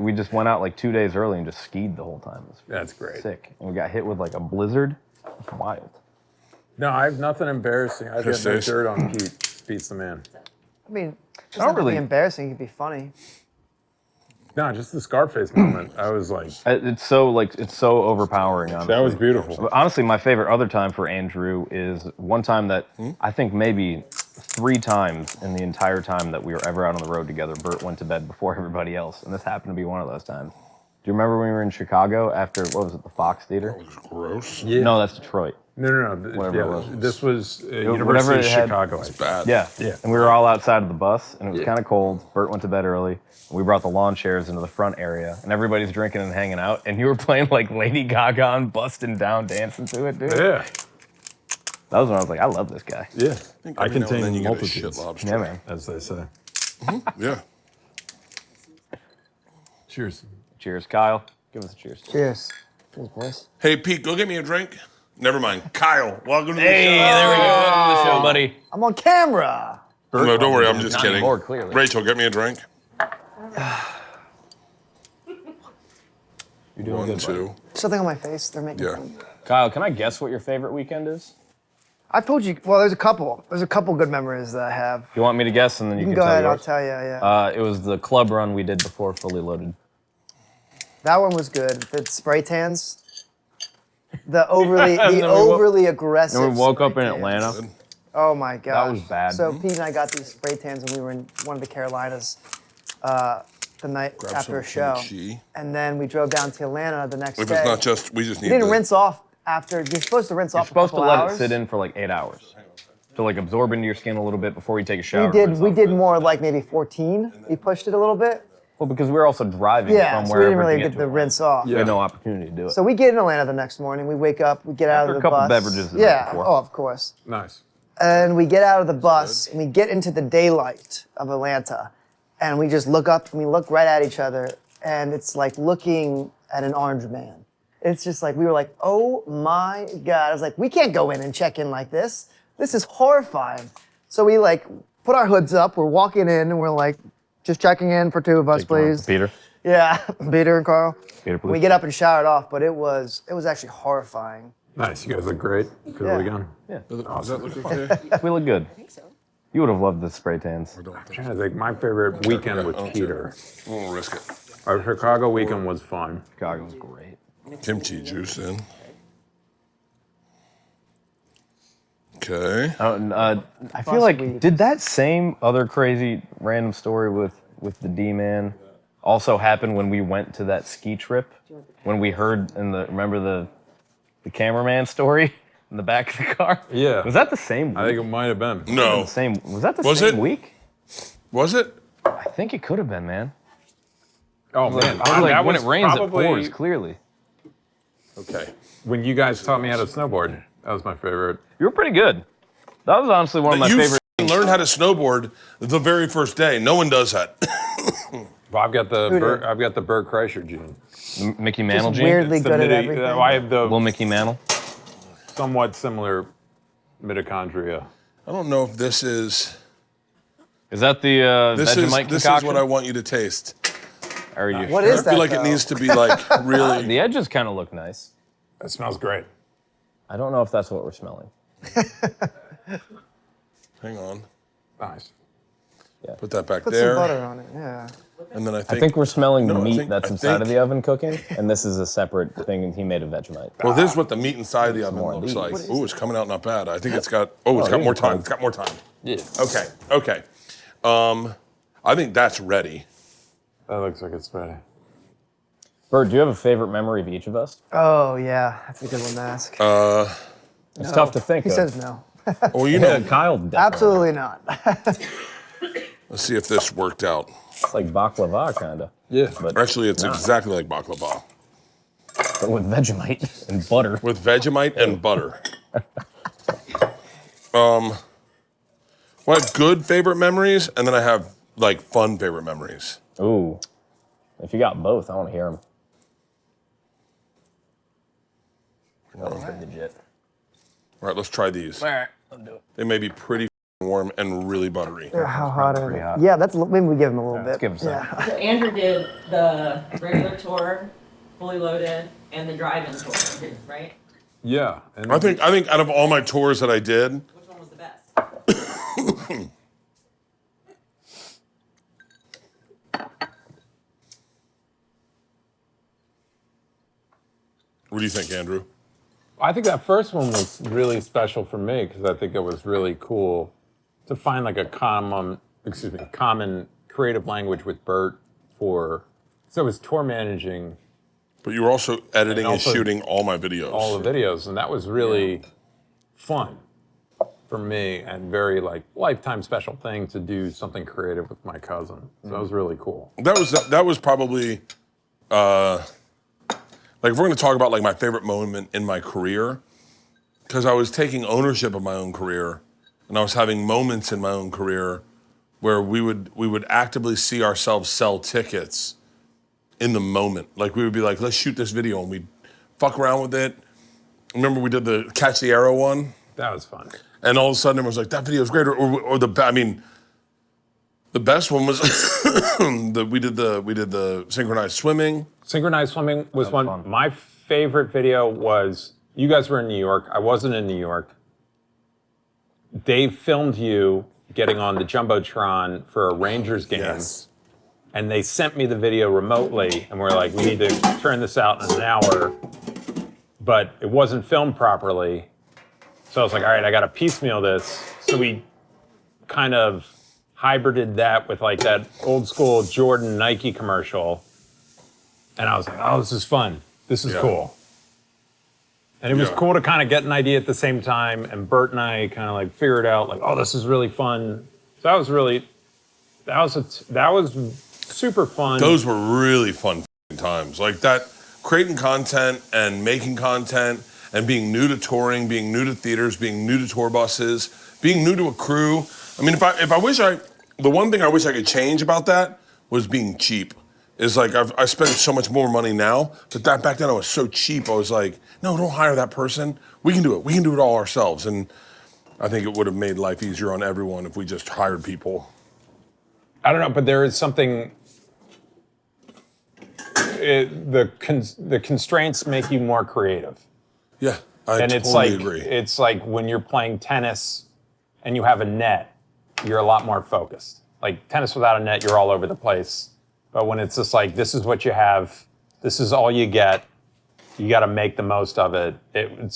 we just went out like 2 days early and just skied the whole time. It was That's great. sick, and we got hit with like a blizzard. It's wild. No, I have nothing embarrassing. I've got no Sisters. dirt on Pete. Pete's the man. I mean, it's don't not really really- embarrassing. It could be funny. No, just the Scarface moment. I was like, It's so overpowering. Honestly. that was beautiful. But honestly, my favorite other time for Andrew is one time that I think maybe 3 times in the entire time that we were ever out on the road together, Bert went to bed before everybody else, and this happened to be one of those times. Do you remember when we were in Chicago after, what was it, the Fox Theater? That was gross. Yeah. No, that's Detroit. No. Whatever it was. This was whatever University of it had- Chicago. I It's think. bad. Yeah. Yeah. And we were all outside of the bus, and it was kind of cold. Bert went to bed early. And we brought the lawn chairs into the front area, and everybody's drinking and hanging out, and you were playing like Lady Gaga and busting down, dancing to it, dude. Yeah. That was when I was like, I love this guy. Yeah. I Every now and then contain you get a multitudes, shit lobster. Yeah, man. as they say. Yeah. Cheers. Cheers, Kyle. Give us a cheers. Cheers. Cheers, boys. Hey, Pete, go get me a drink. Never mind. Kyle, welcome to the Hey, show. there we go. Welcome to the show, buddy. I'm on camera. No, don't worry. I'm just Not kidding. anymore, clearly. Rachel, get me a drink. You're doing 1, good, buddy. 2. Something on my face. They're making Yeah. fun. Kyle, can I guess what your favorite weekend is? I told you. Well, there's a couple. There's a couple good memories that I have. You want me to guess, and then you You can can go tell ahead. I'll yours? tell you. Yeah. It was the club run we did before Fully Loaded. That one was good. The spray tans. The overly, And the then we wo- overly aggressive. And we woke up spray in tans. Atlanta. Oh my gosh. was bad. So Pete and I got these spray tans when we were in one of the Carolinas the night Grab after a some show, kimchi. and then we drove down to Atlanta the next If day. it's not just, we just need you didn't to rinse off after. You're supposed to rinse You're off. supposed a to couple let hours. it sit in for like 8 hours to like absorb into your skin a little bit before you take a shower. We did more like maybe 14. We pushed it a little bit. Well, because we were also driving Yeah, from so we wherever didn't really to get to the Atlanta. rinse off. We had no opportunity to do it. So we get in Atlanta the next morning. We wake up. We get out After of a the couple bus. beverages the night Yeah. before. Oh, of course. Nice. And we get out of the bus and we get into the daylight of Atlanta, and we just look up and we look right at each other, and it's like looking at an orange man. It's just like we were like, oh my god! I was like, we can't go in and check in like this. This is horrifying. So we like put our hoods up. We're walking in and we're like, just checking in for 2 of us, please. Peter. Yeah, Peter and Carl. Peter, please. We get up and shower it off, but it was actually horrifying. Nice. You guys look great. Good Yeah. weekend. Does that look okay? We look good. You would have loved the spray tans. I'm trying to think. My favorite weekend with Okay. Peter. I won't risk it. Our Chicago weekend was fun. Chicago was great. Kimchi juice in. Okay. I feel like, weed. did that same other crazy random story with the D-Man also happen when we went to that ski trip? When we heard remember the cameraman story in the back of the car? Yeah. Was that the same week? I think it might have been. No. Was that the Was same it? week? Was it? I think it could have been, man. Oh man, I was like, that when was it rains, probably- it pours, clearly. Okay. When you guys taught me how to snowboard, that was my favorite. You were pretty good. That was honestly one of my You favorite. learned how to snowboard the very first day. No one does that. Well, I've got the Bert Kreischer gene. Mickey Mantle Just gene. weirdly It's the good at midi- everything. I have the Little Mickey Mantle. somewhat similar mitochondria. I don't know if this is. Is that the Vegemite This is concoction? what I want you to taste. Are you What sure? is I feel that, like it though? needs to be like really. The edges kind of look nice. That smells great. I don't know if that's what we're smelling. Hang on. Nice. Put that back Put there. some butter on it. Yeah. And then I I think. think we're smelling the No, I meat think- that's I inside of think- the oven cooking, and this is a separate thing he made of Vegemite. Well, this is what the meat inside of the oven more of looks these. like. What Ooh, it's coming out not bad. I think it's got. Oh, it's got these more are time. fun. It's got more time. Yeah. Okay. Okay. I think that's ready. That looks like it's ready. Bert, do you have a favorite memory of each of us? Oh yeah, that's a good one to ask. It's tough to think He of. says no. Oh, you know. Yeah, Kyle definitely. Absolutely not. Let's see if this worked out. It's like baklava, kind of. Yeah. But Actually, it's exactly like baklava. but with Vegemite and butter. With Vegemite and butter. Well, I have good favorite memories, and then I have like fun favorite memories. Ooh. If you got both, I want to hear them. That was pretty legit. All right, let's try these. All right, let's do it. They may be pretty warm and really buttery. How hot are Pretty they? hot. Yeah, maybe we give them a little bit. Let's give them some. Yeah. So Andrew did the regular tour, fully loaded, and the drive-in tour, right? Yeah. And I think out of all my tours that I did, Which one was the best? what do you think, Andrew? I think that first one was really special for me because I think it was really cool to find like a common creative language with Bert so it was tour managing But you were also editing and also shooting all my videos. all the videos, and that was really fun for me and very like lifetime special thing to do something creative with my cousin. So that was really cool. That was probably like if we're going to talk about like my favorite moment in my career, because I was taking ownership of my own career, and I was having moments in my own career where we would actively see ourselves sell tickets in the moment. Like we would be like, let's shoot this video, and we'd fuck around with it. Remember we did the Catch the Arrow one? That was fun. And all of a sudden it was like, that video is great. The best one was we did the synchronized swimming. Synchronized swimming was one. fun. My favorite video was, you guys were in New York. I wasn't in New York. Dave filmed you getting on the Jumbotron for a Rangers game. Yes. And they sent me the video remotely, and we're like, we need to turn this out in an hour. But it wasn't filmed properly. So I was like, all right, I got to piecemeal this. So we kind of hybrided that with like that old school Jordan Nike commercial. And I was like, oh, this is fun. This is cool. And it was cool to kind of get an idea at the same time. And Bert and I kind of like figured out like, oh, this is really fun. So that was super fun. Those were really fun times. Like that, creating content and making content and being new to touring, being new to theaters, being new to tour buses, being new to a crew. I mean, the one thing I wish I could change about that was being cheap. Is like I spend so much more money now, but back then I was so cheap. I was like, no, don't hire that person. We can do it. We can do it all ourselves. And I think it would have made life easier on everyone if we just hired people. I don't know, but there is something. The constraints make you more creative. Yeah, I And totally agree. It's like when you're playing tennis and you have a net, you're a lot more focused. Like tennis without a net, you're all over the place. But when it's just like, this is what you have, this is all you get, you got to make the most of it. It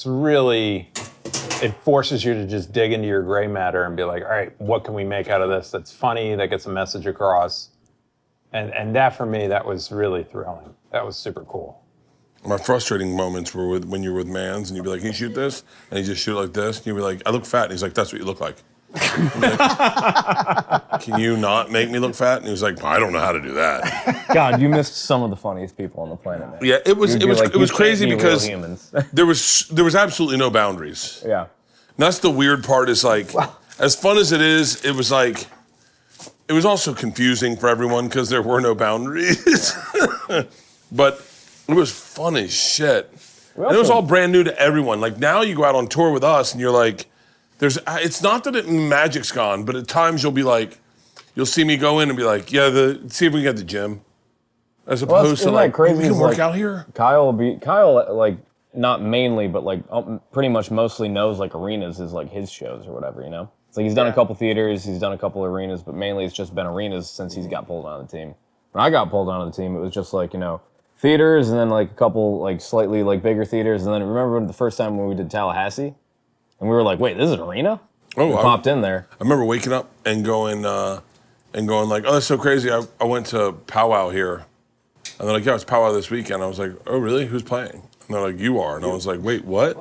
forces you to just dig into your gray matter and be like, all right, what can we make out of this that's funny, that gets a message across? And that for me, that was really thrilling. That was super cool. My frustrating moments were when you were with Mans and you'd be like, can you shoot this? And he'd just shoot it like this. And you'd be like, I look fat. And he's like, that's what you look like. Like, can you not make me look fat? And he was like, I don't know how to do that. God, you missed some of the funniest people on the planet, man. Yeah, it was crazy because humans. there was absolutely no boundaries. Yeah. And that's the weird part is like, as fun as it is, it was like, it was also confusing for everyone because there were no boundaries. But it was fun as shit. And it was all brand new to everyone. Like now you go out on tour with us and you're like, it's not that magic's gone, but at times you'll see me go in and be like, yeah, see if we can get the gym. As opposed to like, crazy, we can is work like, out here. Kyle like not mainly, but like pretty much mostly knows like arenas is like his shows or whatever, you know? It's like he's done a couple theaters, he's done a couple arenas, but mainly it's just been arenas since he's got pulled on the team. When I got pulled on the team, it was just like, you know, theaters and then like a couple like slightly like bigger theaters. And then remember the first time when we did Tallahassee? And we were like, wait, this is an arena? Oh, we popped in there. I remember waking up and going like, oh, that's so crazy. I went to Powwow here. And they're like, yeah, it's Powwow this weekend. I was like, oh, really? Who's playing? And they're like, you are. And I was like, wait, what?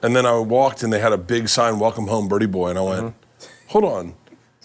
And then I walked and they had a big sign, welcome home, Birdie Boy. And I went, hold on.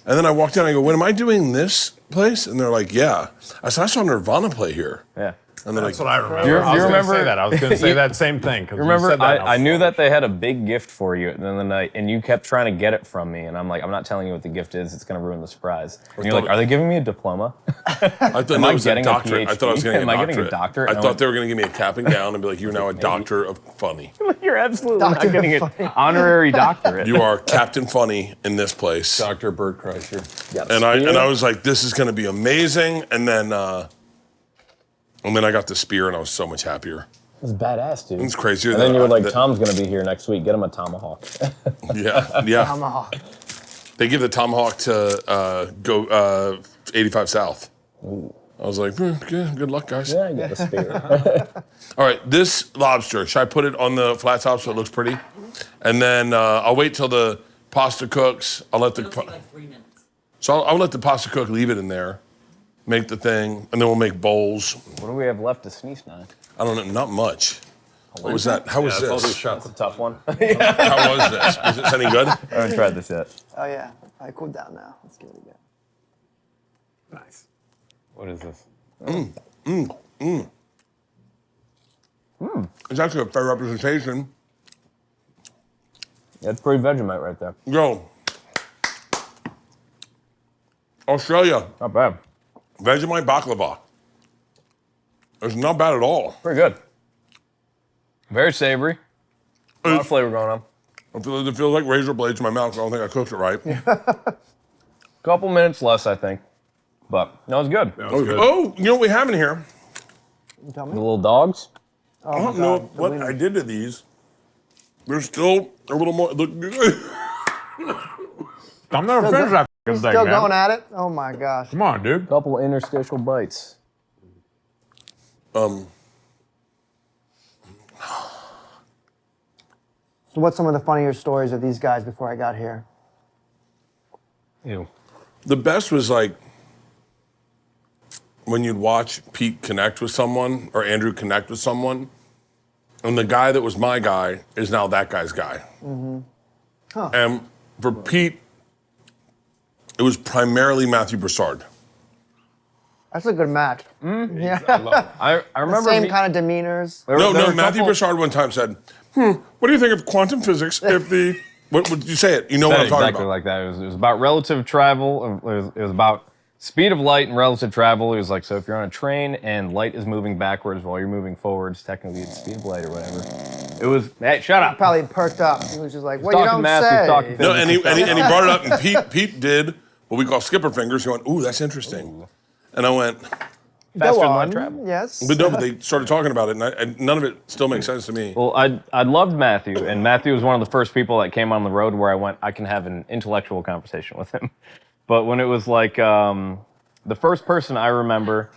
And then I walked in and I go, when am I doing this place? And they're like, yeah. I said, I saw Nirvana play here. Yeah. And they're That's like, what I remember. Do you I was gonna remember- say that. I was going to say that same thing. Remember, I knew that they had a big gift for you in the night, and you kept trying to get it from me, and I'm like, I'm not telling you what the gift is. It's going to ruin the surprise. And you're like, are they giving me a diploma? I thought Am that I was a getting a doctorate. I thought I was PhD? getting Am a I doctorate. getting a doctorate? I And I thought went- they were going to give me a cap and gown and be like, you're now a doctor of funny. You're absolutely Doctor not getting of an honorary doctorate. You are Captain Funny in this place. Dr. Bert Kreischer. And I was like, this is going to be amazing. And then I got the spear, and I was so much happier. It was badass, dude. It's crazier. And then you were like, that- Tom's going to be here next week. Get him a tomahawk. Yeah. Tomahawk. They give the tomahawk to go 85 South. I was like, good luck, guys. Yeah, I get the spear. All right, this lobster, should I put it on the flat top so it looks pretty? And then I'll wait till the pasta cooks. I'll let It'll take like 3 minutes. So I'll let the pasta cook, leave it in there, make the thing, and then we'll make bowls. What do we have left to Snee-Sny? I don't know, not much. What was that? How was Yeah, all these this? shots. That's a tough one. How was this? Was this any good? I haven't tried this yet. Oh yeah. All right, cool down now. Let's give it a go. Nice. What is this? It's actually a fair representation. That's pretty Vegemite right there. Yo. Australia, Not bad. Vegemite baklava. It's not bad at all. Pretty good. Very savory. A lot of flavor going on. It feels like razor blades in my mouth. I don't think I cooked it right. Couple minutes less, I think. But no, it's good. That was good. Oh, you know what we have in here? You tell The me. little dogs. Oh, I don't know what I did to these. There's still a little more. Look, I'm never Still finished go- that fucking thing, Still man. going at it? Oh my gosh. Come on, dude. Couple interstitial bites. So what's some of the funnier stories of these guys before I got here? Ew. the best was like when you'd watch Pete connect with someone or Andrew connect with someone, and the guy that was my guy is now that guy's guy. And for Pete, it was primarily Matthew Broussard. That's a good match. Yeah. I remember Same me- kind of demeanors. there were No, a Matthew couple- Broussard one time said, what do you think of quantum physics if the, what would you say it? You know what I'm talking exactly about. like that. It was about relative travel. It was about speed of light and relative travel. It was like, so if you're on a train and light is moving backwards while you're moving forwards, technically it's speed of light or whatever. It was, hey, shut up. Probably perked up. He was just like, what you talking don't math, he's say. talking No, and he brought it up, and Pete did what we call skipper fingers. He went, ooh, that's interesting. And I went, Faster than Go light on. travel. Yes. but no, but they started talking about it, and none of it still makes sense to me. Well, I loved Matthew, and Matthew was one of the first people that came on the road where I went, I can have an intellectual conversation with him. But when it was like the first person I remember,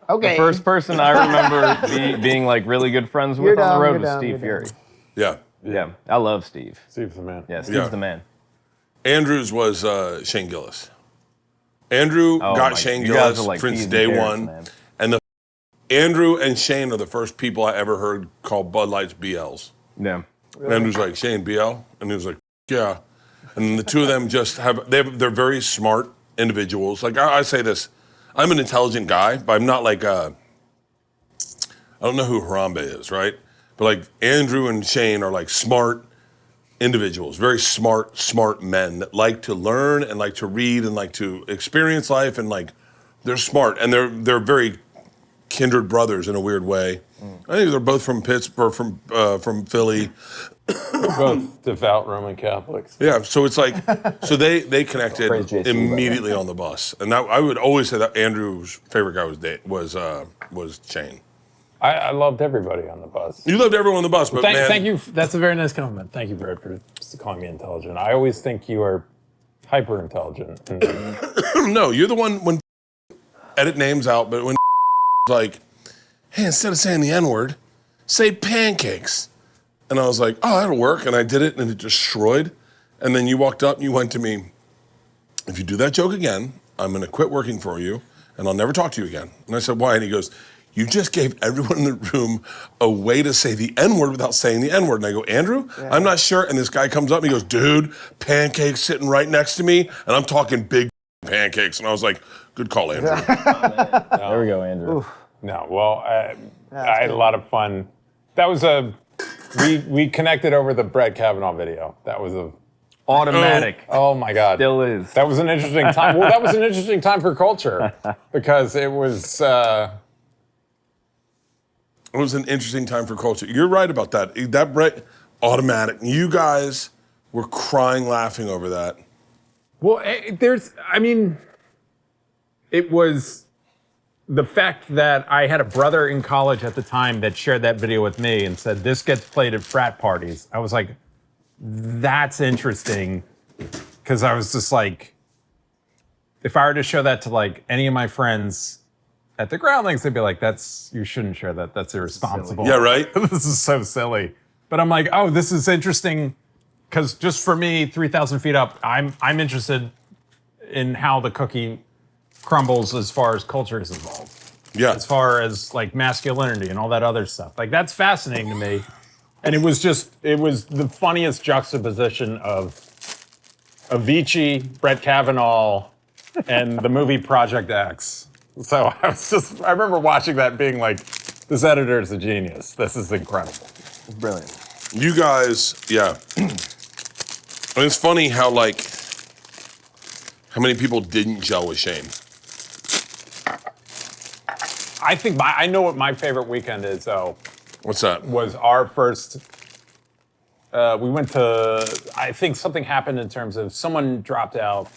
Okay. first person I remember being like really good friends with You're on the dumb, road you're was dumb, Steve you're Fury. dumb. Yeah. Yeah, I love Steve. Steve's the man. Yeah, Steve's Yeah. the man. Andrews was Shane Gillis. Andrew Oh got my- Shane you guys Gillis are like since peas and day carrots, one. man. And Andrew and Shane are the first people I ever heard call Bud Lights BLs. Yeah. And Andrew's like, Shane, BL? And he was like, yeah. And then the two of them just they're very smart individuals. Like I say this, I'm an intelligent guy, but I'm not like, I don't know who Harambe is, right? But like Andrew and Shane are like smart individuals, very smart men that like to learn and like to read and like to experience life, and like they're smart, and they're very kindred brothers in a weird way. I think they're both from Pittsburgh, from Philly. Both devout Roman Catholics. Yeah, so it's like, so they connected Praise JC, immediately on the bus, and that, I would always say that Andrew's favorite guy was Shane. I loved everybody on the bus. You loved everyone on the bus, but man, Thank you. That's a very nice compliment. Thank you, Bert, for calling me intelligent. I always think you are hyper intelligent. No, you're the one when edit names out, but when like, hey, instead of saying the N-word, say pancakes. And I was like, oh, that'll work. And I did it, and it destroyed. And then you walked up and you went to me, if you do that joke again, I'm going to quit working for you, and I'll never talk to you again. And I said, why? And he goes, you just gave everyone in the room a way to say the N-word without saying the N-word. And I go, Andrew, I'm not sure. And this guy comes up and he goes, dude, pancakes sitting right next to me, and I'm talking big pancakes, and I was like, good call, Andrew. There we go, Andrew. No, well, I had a lot of fun. That was we connected over the Brett Kavanaugh video. That was a Automatic. Oh my God. Still is. That was an interesting time. Well, that was an interesting time for culture because it was. It was an interesting time for culture. You're right about that. That Brett automatic. You guys were crying, laughing over that. Well, it was the fact that I had a brother in college at the time that shared that video with me and said, this gets played at frat parties. I was like, that's interesting. Because I was just like, if I were to show that to like any of my friends at the Groundlings, they'd be like, you shouldn't share that. That's irresponsible. Yeah, right? This is so silly. But I'm like, oh, this is interesting. Because just for me, 3,000 feet up, I'm interested in how the cookie crumbles as far as culture is involved. Yeah. As far as like masculinity and all that other stuff. Like that's fascinating to me. And it was the funniest juxtaposition of Avicii, Brett Kavanaugh, and the movie Project X. So I remember watching that being like, this editor is a genius. This is incredible. Brilliant. You guys, yeah. And it's funny how many people didn't gel with Shane. I think I know what my favorite weekend is though. What's that? Was our first. We went to. I think something happened in terms of someone dropped out.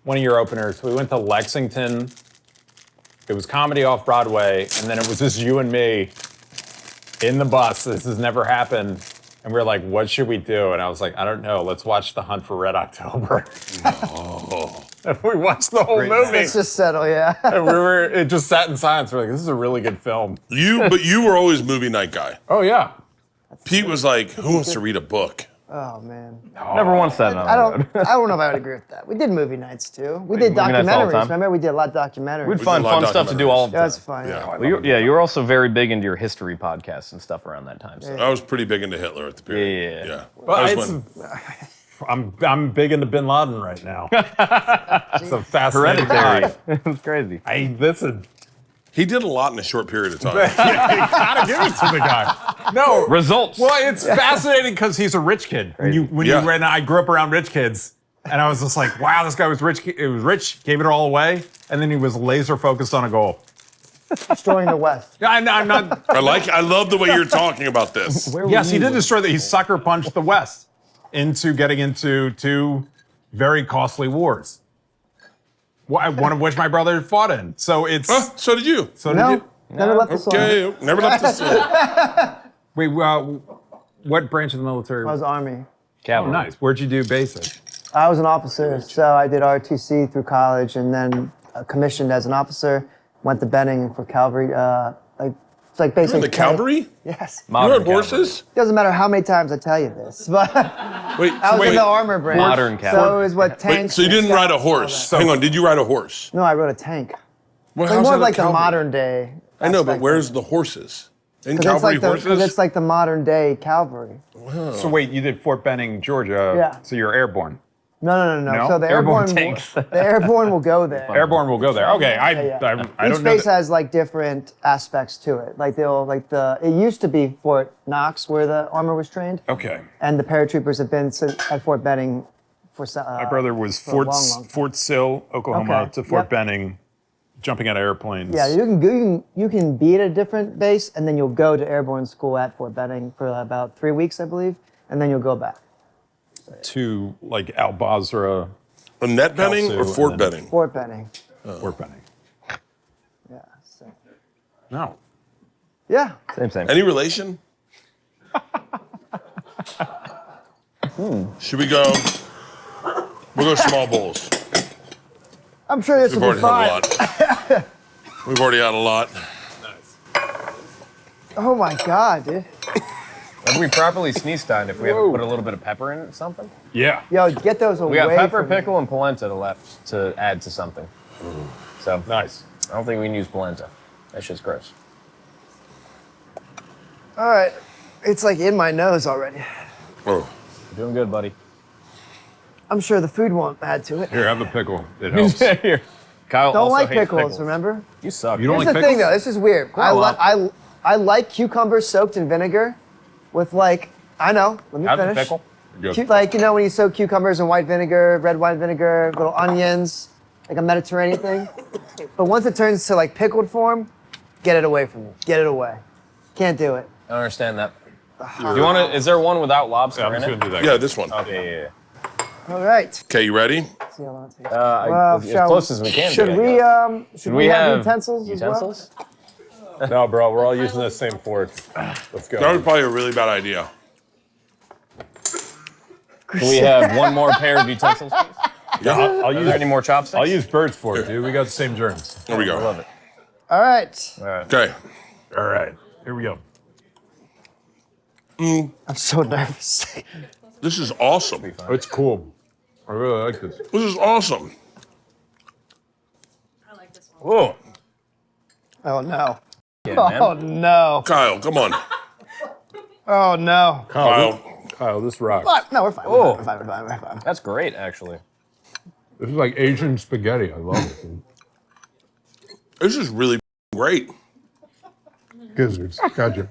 One of your openers. We went to Lexington. It was comedy off Broadway, and then it was just you and me in the bus. This has never happened. And we were like, what should we do? And I was like, I don't know. Let's watch The Hunt for Red October. Oh. And we watched the whole movie. Let's just settle, yeah. And it just sat in silence. We're like, this is a really good film. But you were always movie night guy. Oh, yeah. Pete was like, who wants to read a book? Oh man. Never once said I don't know if I would agree with that. We did movie nights too. We did movie nights all the documentaries. time. Remember we did a lot of documentaries. We'd did find a lot fun of stuff to do all the time. That's fun. Yeah. Well, you were also very big into your history podcasts and stuff around that time. So. I was pretty big into Hitler at the period. Yeah. Well, That was when- I'm big into Bin Laden right now. It's a fascinating Hereditary. time. It's crazy. He did a lot in a short period of time. You gotta give it to the guy. No. Results. Well, it's fascinating because he's a rich kid. When Yeah. you read, I grew up around rich kids, and I was just like, wow, this guy was rich. It was rich, gave it all away, and then he was laser focused on a goal. Destroying the West. I'm not. I love the way you're talking about this. Yes, he did destroy that. He sucker punched the West into getting into two very costly wars. One of which my brother fought in. So it's. Huh? So did you. So did No, you? never left the song. Okay, never left the city. Wait, what branch of the military? I was Army. Oh, Cavalry. nice. Where'd you do basic? I was an officer, so I did ROTC through college and then commissioned as an officer. Went to Benning for cavalry. It's like You're basically in the cavalry? Yes. You Modern rode horses? Doesn't matter how many times I tell you this, but Wait, I was in the armor branch. Modern So cavalry. it was what wait, tanks. so you and didn't ride a scouts and all horse? that. Hang on, did you ride a horse? No, I rode a tank. Well, Like how's more that of a like the cavalry? modern day. I know, but aspect where's of the horses? In it. 'Cause cavalry Because horses? it's like the modern day cavalry. So wait, you did Fort Benning, Georgia. Yeah. So you're airborne. No. No? So the Airborne airborne, tanks. the airborne will go there. Airborne will go there. Okay, I Yeah. don't Each know. base has like different aspects to it. Like it used to be Fort Knox where the armor was trained, Okay. and the paratroopers have been at Fort Benning for. My brother was for a long, long time. Fort Sill, Oklahoma, Okay, to Fort yep. Benning, jumping out of airplanes. Yeah, you can be at a different base, and then you'll go to airborne school at Fort Benning for about 3 weeks, I believe, and then you'll go back. To like Al Basra, A net Benning Kelso or Fort and then- Benning? Fort Benning. Fort Benning. Yeah. So. No. Yeah. Same. Any relation? Should we go? We'll go small bowls. I'm sure this We've will be already fine. had a lot. We've already had a lot. Oh my God, dude. Have we properly Snee-Stein if we haven't put a little bit of pepper in it, something? Yeah. Yo, get those away We got pepper, from me. pickle, and polenta left to add to something. So Nice. I don't think we can use polenta. That shit's gross. All right. It's like in my nose already. Oh, You're doing good, buddy. I'm sure the food won't add to it. Here, have a pickle. It helps. Here. Kyle Don't also like hates pickles, remember? You suck. You don't Here's like the pickles? thing, though. This is weird. I like cucumbers soaked in vinegar with like, I know, let me Have a finish. pickle. Good. Like, you know, when you soak cucumbers in white vinegar, red wine vinegar, little onions, like a Mediterranean thing. But once it turns to like pickled form, get it away from me. Get it away. Can't do it. I don't understand that. Do you want to? Is there one without lobster Yeah, I'm in just it? gonna do that. Yeah, this one. Okay, yeah. All right. Okay, you ready? See how long it takes. As shall close as we can. Should be, I we guess. should we have utensils? utensils? No, bro, we're all using the same fork. Let's go. That was probably a really bad idea. Do we have one more pair of utensils, please? Yeah, I'll Are use there any more chopsticks? I'll use Bert's fork, dude. We got the same germs. there we go. I love it. All right. Okay. All right, here we go. I'm so nervous. This is awesome. Oh, it's cool. I really like this. This is awesome. Whoa. Oh no. Yeah, Oh man. no. Kyle, come on. Oh no. Kyle, this rocks. No, we're fine. Oh. We're fine. We're fine. We're fine. That's great, actually. This is like Asian spaghetti. I love it. Dude. This is really great. Gizzards. Gotcha.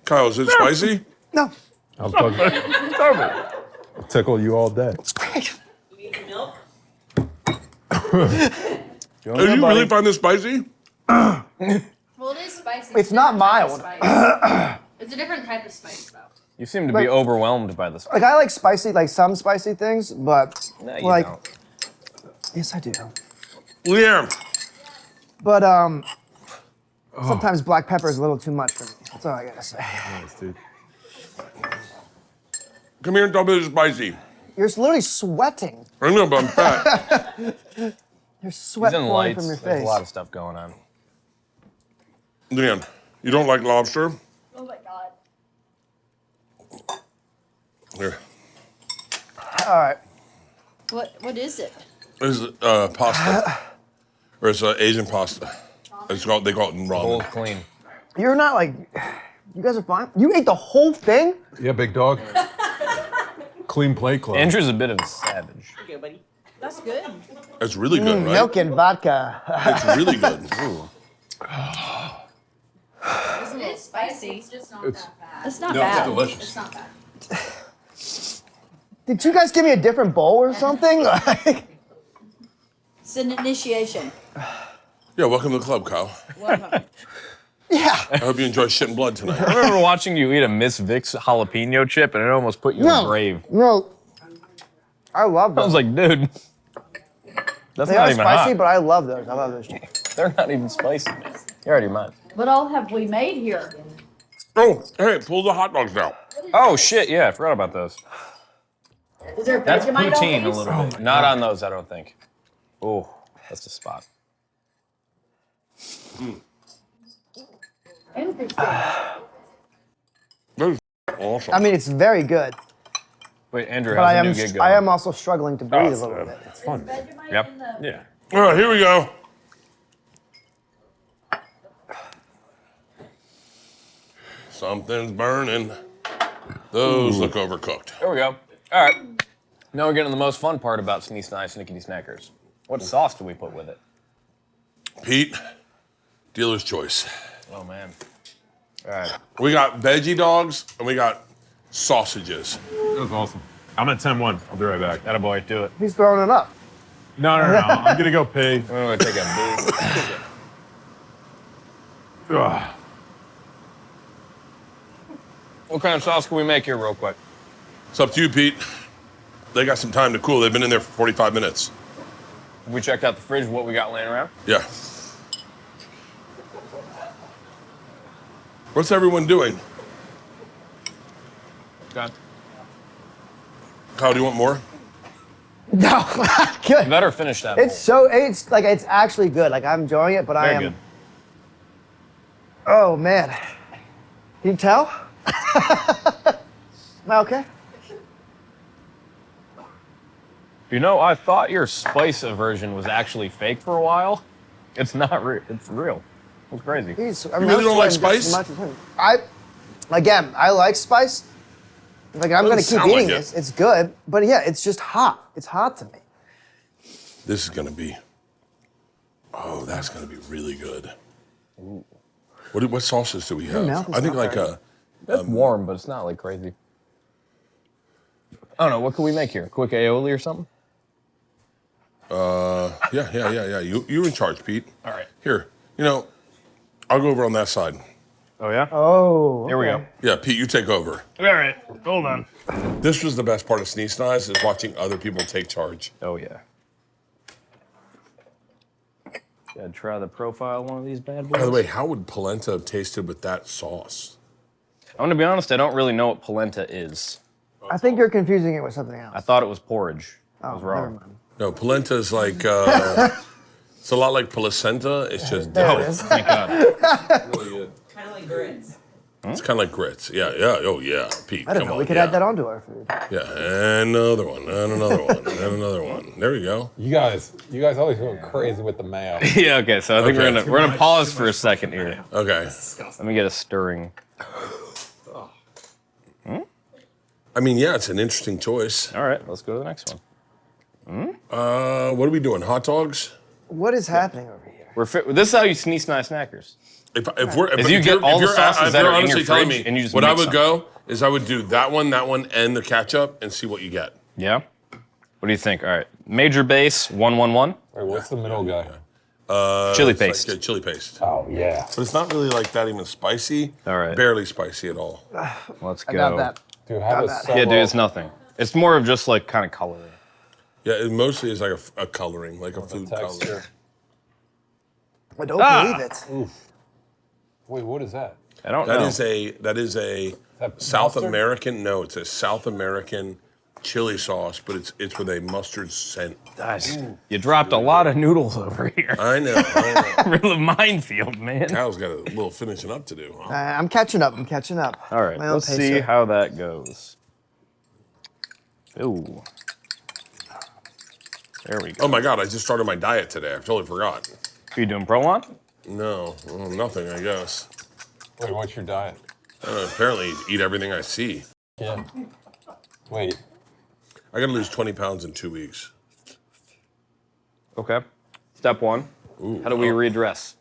Kyle, is it spicy? No. I'll tickle you all day. You need some milk? Did you really find this spicy? Well, it is spicy. It's not a different mild. type of spice. It's a different type of spice, though. You seem to be overwhelmed by this. Like I like spicy, like some spicy things, but No, you like, don't. yes, I do. Leanne. But sometimes black pepper is a little too much for me. That's all I gotta say. Nice, dude. Come here and tell me this is spicy. You're literally sweating. I know, but I'm fat. There's sweat He's in pouring lights. from your There's face. a lot of stuff going on. Leanne, you don't like lobster? Oh my god. Here. All right. What is it? This is pasta. Or it's Asian pasta. It's called, they call it Cold, ramen. clean. You're not like, you guys are fine. You ate the whole thing? Yeah, big dog. Clean plate club. Andrew's a bit of a savage. Okay, buddy. That's good. It's really good, right? Milk and vodka. It's really good. Isn't it spicy? It's just not It's- that bad. It's not No, it's bad. delicious. It's not bad. Did you guys give me a different bowl or something? Like, It's an initiation. Yeah, welcome to the club, Kyle. yeah. I hope you enjoy shit and blood tonight. I remember watching you eat a Miss Vicks jalapeno chip, and it almost put you in the No. grave. No. I love I those. was like, dude, that's They not are even spicy, hot. but I love those. I love those. They're not even spicy. You're out of your mind. What all have we made here? Oh, hey, pull the hot dogs out. Oh shit! Yeah, I forgot about those. Is there That's Vegemite poutine on a these? little bit. Not on those, I don't think. Oh, that's the spot. Interesting. That is awesome. I mean, it's very good, Wait, Andrew, but how's the new gig going? I am also struggling to breathe a it's, little bit. it's fun. Vegemite Yep. in the... Yeah. All right, here we go. Something's burning. Those look overcooked. There we go. All right. Now we're getting to the most fun part about Snee-Sny-Snackers. What sauce do we put with it? Pete, dealer's choice. Oh man. All right. We got veggie dogs and we got sausages. That was awesome. I'm at 10-1. I'll be right back. Attaboy, do it. He's throwing it up. No. I'm gonna go pee. We're gonna take a big. Ugh. What kind of sauce can we make here, real quick? It's up to you, Pete. They got some time to cool. They've been in there for 45 minutes. Have we checked out the fridge? What we got laying around? Yeah. What's everyone doing? Okay. Kyle, do you want more? No, good. Better finish that. It's it's actually good. Like I'm enjoying it, but I Very am. good. Oh man. Can you tell? Am I okay? You know, I thought your spice version was actually fake for a while. It's not real. It's real. It's crazy. Jeez, You really don't like sweating just spice? as much as him. I like spice, Like I'm gonna keep sound eating like it. this. It's good, but yeah, it's just hot. It's hot to me. This is gonna be. Oh, that's gonna be really good. What sauces do we have? mouth is I think not like hurting. It's warm, but it's not like crazy. I don't know. What can we make here? Quick aioli or something? Yeah. You're in charge, Pete. All right. Here, I'll go over on that side. Oh yeah. Oh. Here we go. Yeah, Pete, you take over. All right. Hold on. This was the best part of Snee-Snies is watching other people take charge. Oh yeah. Gotta try the profile of one of these bad boys. By the way, how would polenta have tasted with that sauce? I'm gonna be honest. I don't really know what polenta is. I think you're confusing it with something else. I thought it was porridge. I was Never wrong. mind. No, polenta is like, it's a lot like placenta. It's just There it different. is. Thank God. Kind of like grits. It's kind of like grits. Yeah. Oh, yeah. Pete, I don't come know. on. We could yeah. add that onto our food. Yeah, and another one, and another one, and another one. There we go. You guys always go crazy with the mayo. Yeah. Okay. So I think Okay. we're gonna pause for a second here. Okay. Let me get a stirring. I mean, yeah, it's an interesting choice. All right. Let's go to the next one. What are we doing? Hot dogs? What is happening over here? This is how you Snee-Sny-Snackers. If we're, Is if you get you're- all if the you're- sauces if that you're are in your honestly telling fridge me, and you just what I mix would them. go is I would do that one, and the ketchup, and see what you get. Yeah. What do you think? All right. Major base 111. Wait, what's the middle guy? Chili It's like, paste. chili paste. Oh yeah. But it's not really like that even spicy. All right. Barely spicy at all. Let's I go. got that. Dude, have a that. solo. Yeah, dude, it's nothing. It's more of just like kind of coloring. Yeah, it mostly is like a coloring, like a food texture. color. I don't believe it. Wait, what is that? I don't That know. is a that South mustard? American. No, it's a South American chili sauce, but it's with a mustard scent. Guys, you dropped a lot of noodles over here. I know. Real minefield, man. Cal's got a little finishing up to do. Huh? I'm catching up. All right, My own let's pace see here. how that goes. Ooh. There we go. Oh my God! I just started my diet today. I totally forgot. Are you doing Prolon? No, nothing. I guess. Wait, what's your diet? Apparently, eat everything I see. Yeah. Wait. I got to lose 20 pounds in 2 weeks. Okay. Step one. Ooh, How do we redress?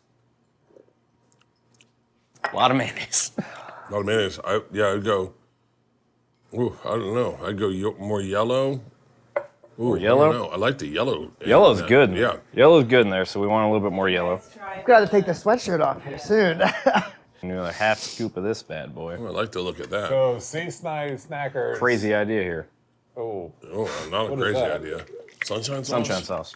A lot of mayonnaise. A lot of mayonnaise. I'd go. Ooh, I don't know. I'd go more yellow. Ooh, yellow? I don't know. I like the yellow. Yellow's good. Yeah. Yellow's good in there, so we want a little bit more yellow. I've got to take the sweatshirt off here soon. Another half scoop of this bad boy. I like to look at that. So Snee-Sny-Snackers. Crazy idea here. Oh. Oh, not a What is crazy that? idea. Sunshine sauce? Sunshine sauce.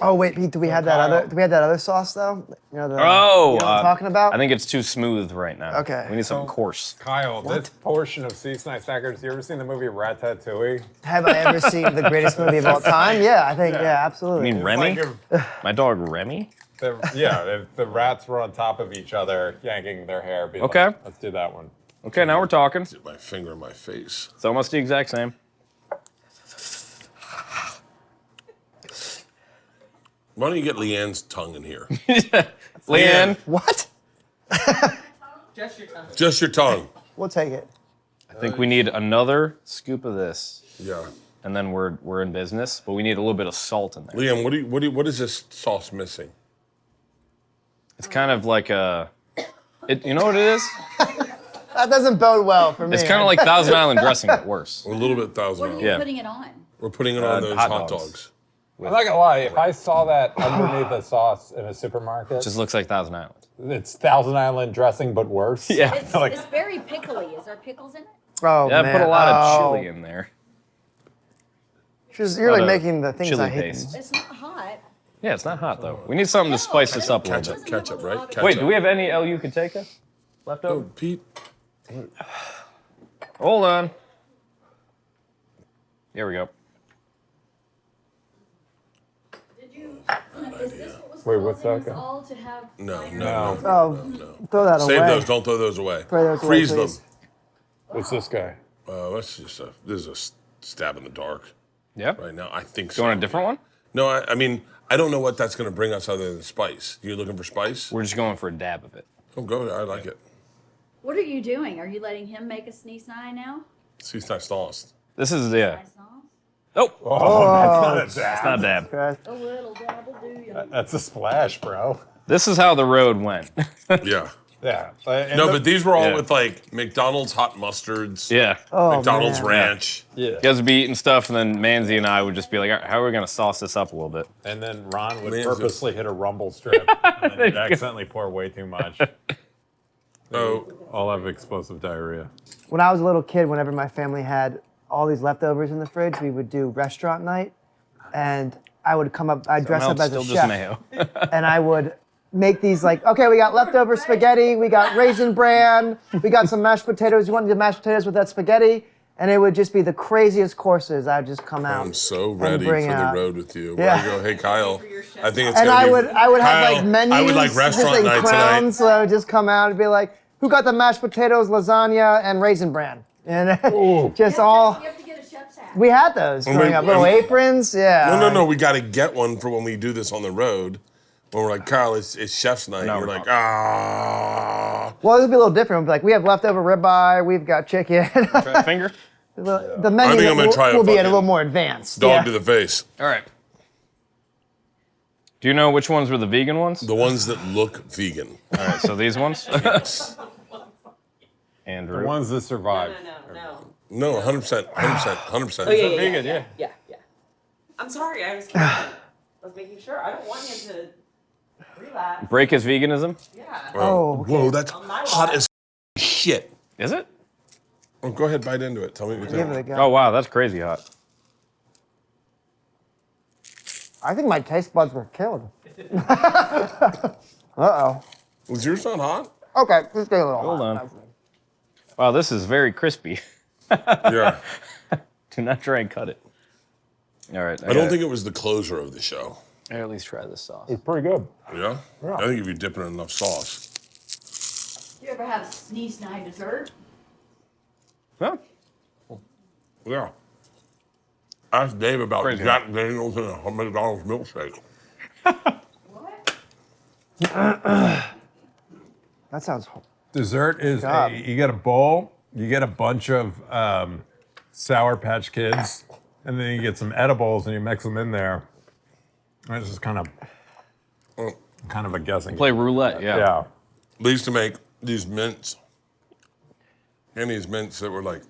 Oh wait, Pete, do we have that Kyle. other sauce though? You know the Oh, you know what I'm talking about? I think it's too smooth right now. Okay. We need something coarse. Kyle, this portion of Snee-Sny-Snackers, you ever seen the movie Ratatouille? Have I ever seen the greatest movie of all time? Yeah, I think yeah, absolutely. You mean Remy? Like if My dog Remy? if the rats were on top of each other, yanking their hair. Be Okay. Like, let's do that one. Okay, now we're talking. Get my finger in my face. It's almost the exact same. Why don't you get Leanne's tongue in here? Leanne, What? Just your tongue. Just your tongue. We'll take it. I think we need another scoop of this, Yeah. and then we're in business. But we need a little bit of salt in there. Leanne, what is this sauce missing? It's kind of like you know what it is? That doesn't bode well for me. It's kind of like Thousand Island dressing, but worse. A little bit What are thousand. you Yeah. putting it on? We're putting it on those hot hot dogs. dogs. I'm not gonna lie, if I saw that underneath the sauce in a supermarket, Just looks like Thousand Island. it's Thousand Island dressing but worse. Yeah. It's, Like- it's very pickly. Is there pickles in it? Oh Yeah, man. put a lot of Oh. chili in there. You're lot like of making the things chili I hate. paste. It's not hot. Yeah, it's not hot though. We need something to spice this up a little bit. Ketchup, right? Ketchup. Wait, do we have any El Yucateca left Oh, over? Pete. Hold on. Here we go. Did you? Is this what was Wait, what's causing that us guy? all to have? No. Oh, throw that Save away. those. Don't throw those away. Throw those away, Freeze please. them. What's this guy? This is a stab in the dark Yeah. right now. I think Do so. you want a different one? No, I mean, I don't know what that's going to bring us other than spice. You looking for spice? We're just going for a dab of it. Oh, go. I like it. What are you doing? Are you letting him make a Snee-Sny now? Snee-Sny-Snackers. This is, yeah. Nice sauce. Oh, That's not a it's not a dab. Okay. A little dabble do you? That's a splash, bro. This is how the road went. Yeah. Yeah. No, but these were all Yeah. with like McDonald's hot mustards. Yeah. Oh, McDonald's man. ranch. You guys would be eating stuff, and then Manzi and I would just be like, all right, how are we going to sauce this up a little bit? And then Ron would Man, purposely hit a rumble strip and then accidentally pour way too much. Oh, All have explosive diarrhea. When I was a little kid, whenever my family had all these leftovers in the fridge, we would do restaurant night, and I would come up. I'd dress up as a Still just chef, mayo. and I would make these like, okay, we got leftover spaghetti, we got raisin bran, we got some mashed potatoes. You want to do mashed potatoes with that spaghetti? And it would just be the craziest courses. I'd just come out. I'm so and ready for bring the out. road with you. Yeah. Where I go, hey Kyle, For your chef I think it's And gonna be. I would have Kyle, like menus. I would like restaurant just, night crowns, tonight. So I would just come out and be like, who got the mashed potatoes, lasagna, and raisin bran? And just all. You have to get a chef's hat. We had those growing up. Little aprons, yeah. No. We got to get one for when we do this on the road. When we're like, Kyle, it's chef's night. No, You're we're like, not. ah. Well, this would be a little different. We'd be like, we have leftover ribeye, we've got chicken. Finger? The menu I think I'm gonna try a will be a fucking little more advanced. Dog yeah. to the face. All right. Do you know which ones were the vegan ones? The ones that look vegan. All right, so these ones? Andrew. The ones that No, survive. No, 100%. 100%. Oh, yeah. Vegan, yeah. Yeah. I'm sorry, I was making sure. I don't want him to relapse. Break his veganism? Yeah. Oh, okay. Whoa, that's On my hot watch. as shit. Is it? Oh, go ahead, bite into it. Tell me what you Give it a think. go. Oh, wow, that's crazy hot. I think my taste buds were killed. Uh-oh. Was yours not hot? Okay, just get a little Hold hot. on. Wow, this is very crispy. Yeah. Do not try and cut it. All right. I don't think it was the closer of the show. I at least try this sauce. It's pretty good. Yeah? I think if you dip it in enough sauce. You ever have Snee-Sny dessert? Huh? Yeah. Ask Dave about Crazy. Jack Daniels and a McDonald's milkshake. What? That sounds. Dessert is job. you get a bowl, you get a bunch of Sour Patch Kids, and then you get some edibles and you mix them in there. And it's just kind of a guessing. Play roulette, yeah. Yeah. They used to make these mints. And these mints that were like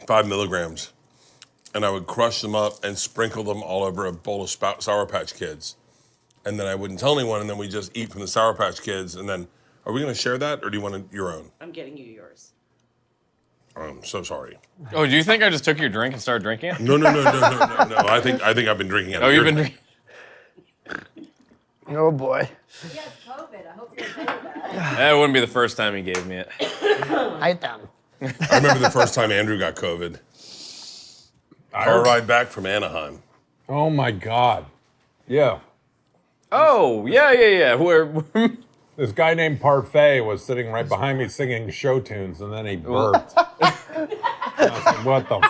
5 milligrams. And I would crush them up and sprinkle them all over a bowl of Sour Patch Kids. And then I wouldn't tell anyone, and then we just eat from the Sour Patch Kids. And then, are we going to share that, or do you want your own? I'm getting you yours. I'm so sorry. Oh, do you think I just took your drink and started drinking it? No. I think I've been drinking it. Oh, you've been drinking. Oh boy. He has COVID. I hope you're okay with that. That wouldn't be the first time he gave me it. I ate them. I remember the first time Andrew got COVID. Car ride back from Anaheim. Oh my God. Yeah. Oh, yeah. Where? This guy named Parfait was sitting right behind me singing show tunes, and then he burped. I was like, what the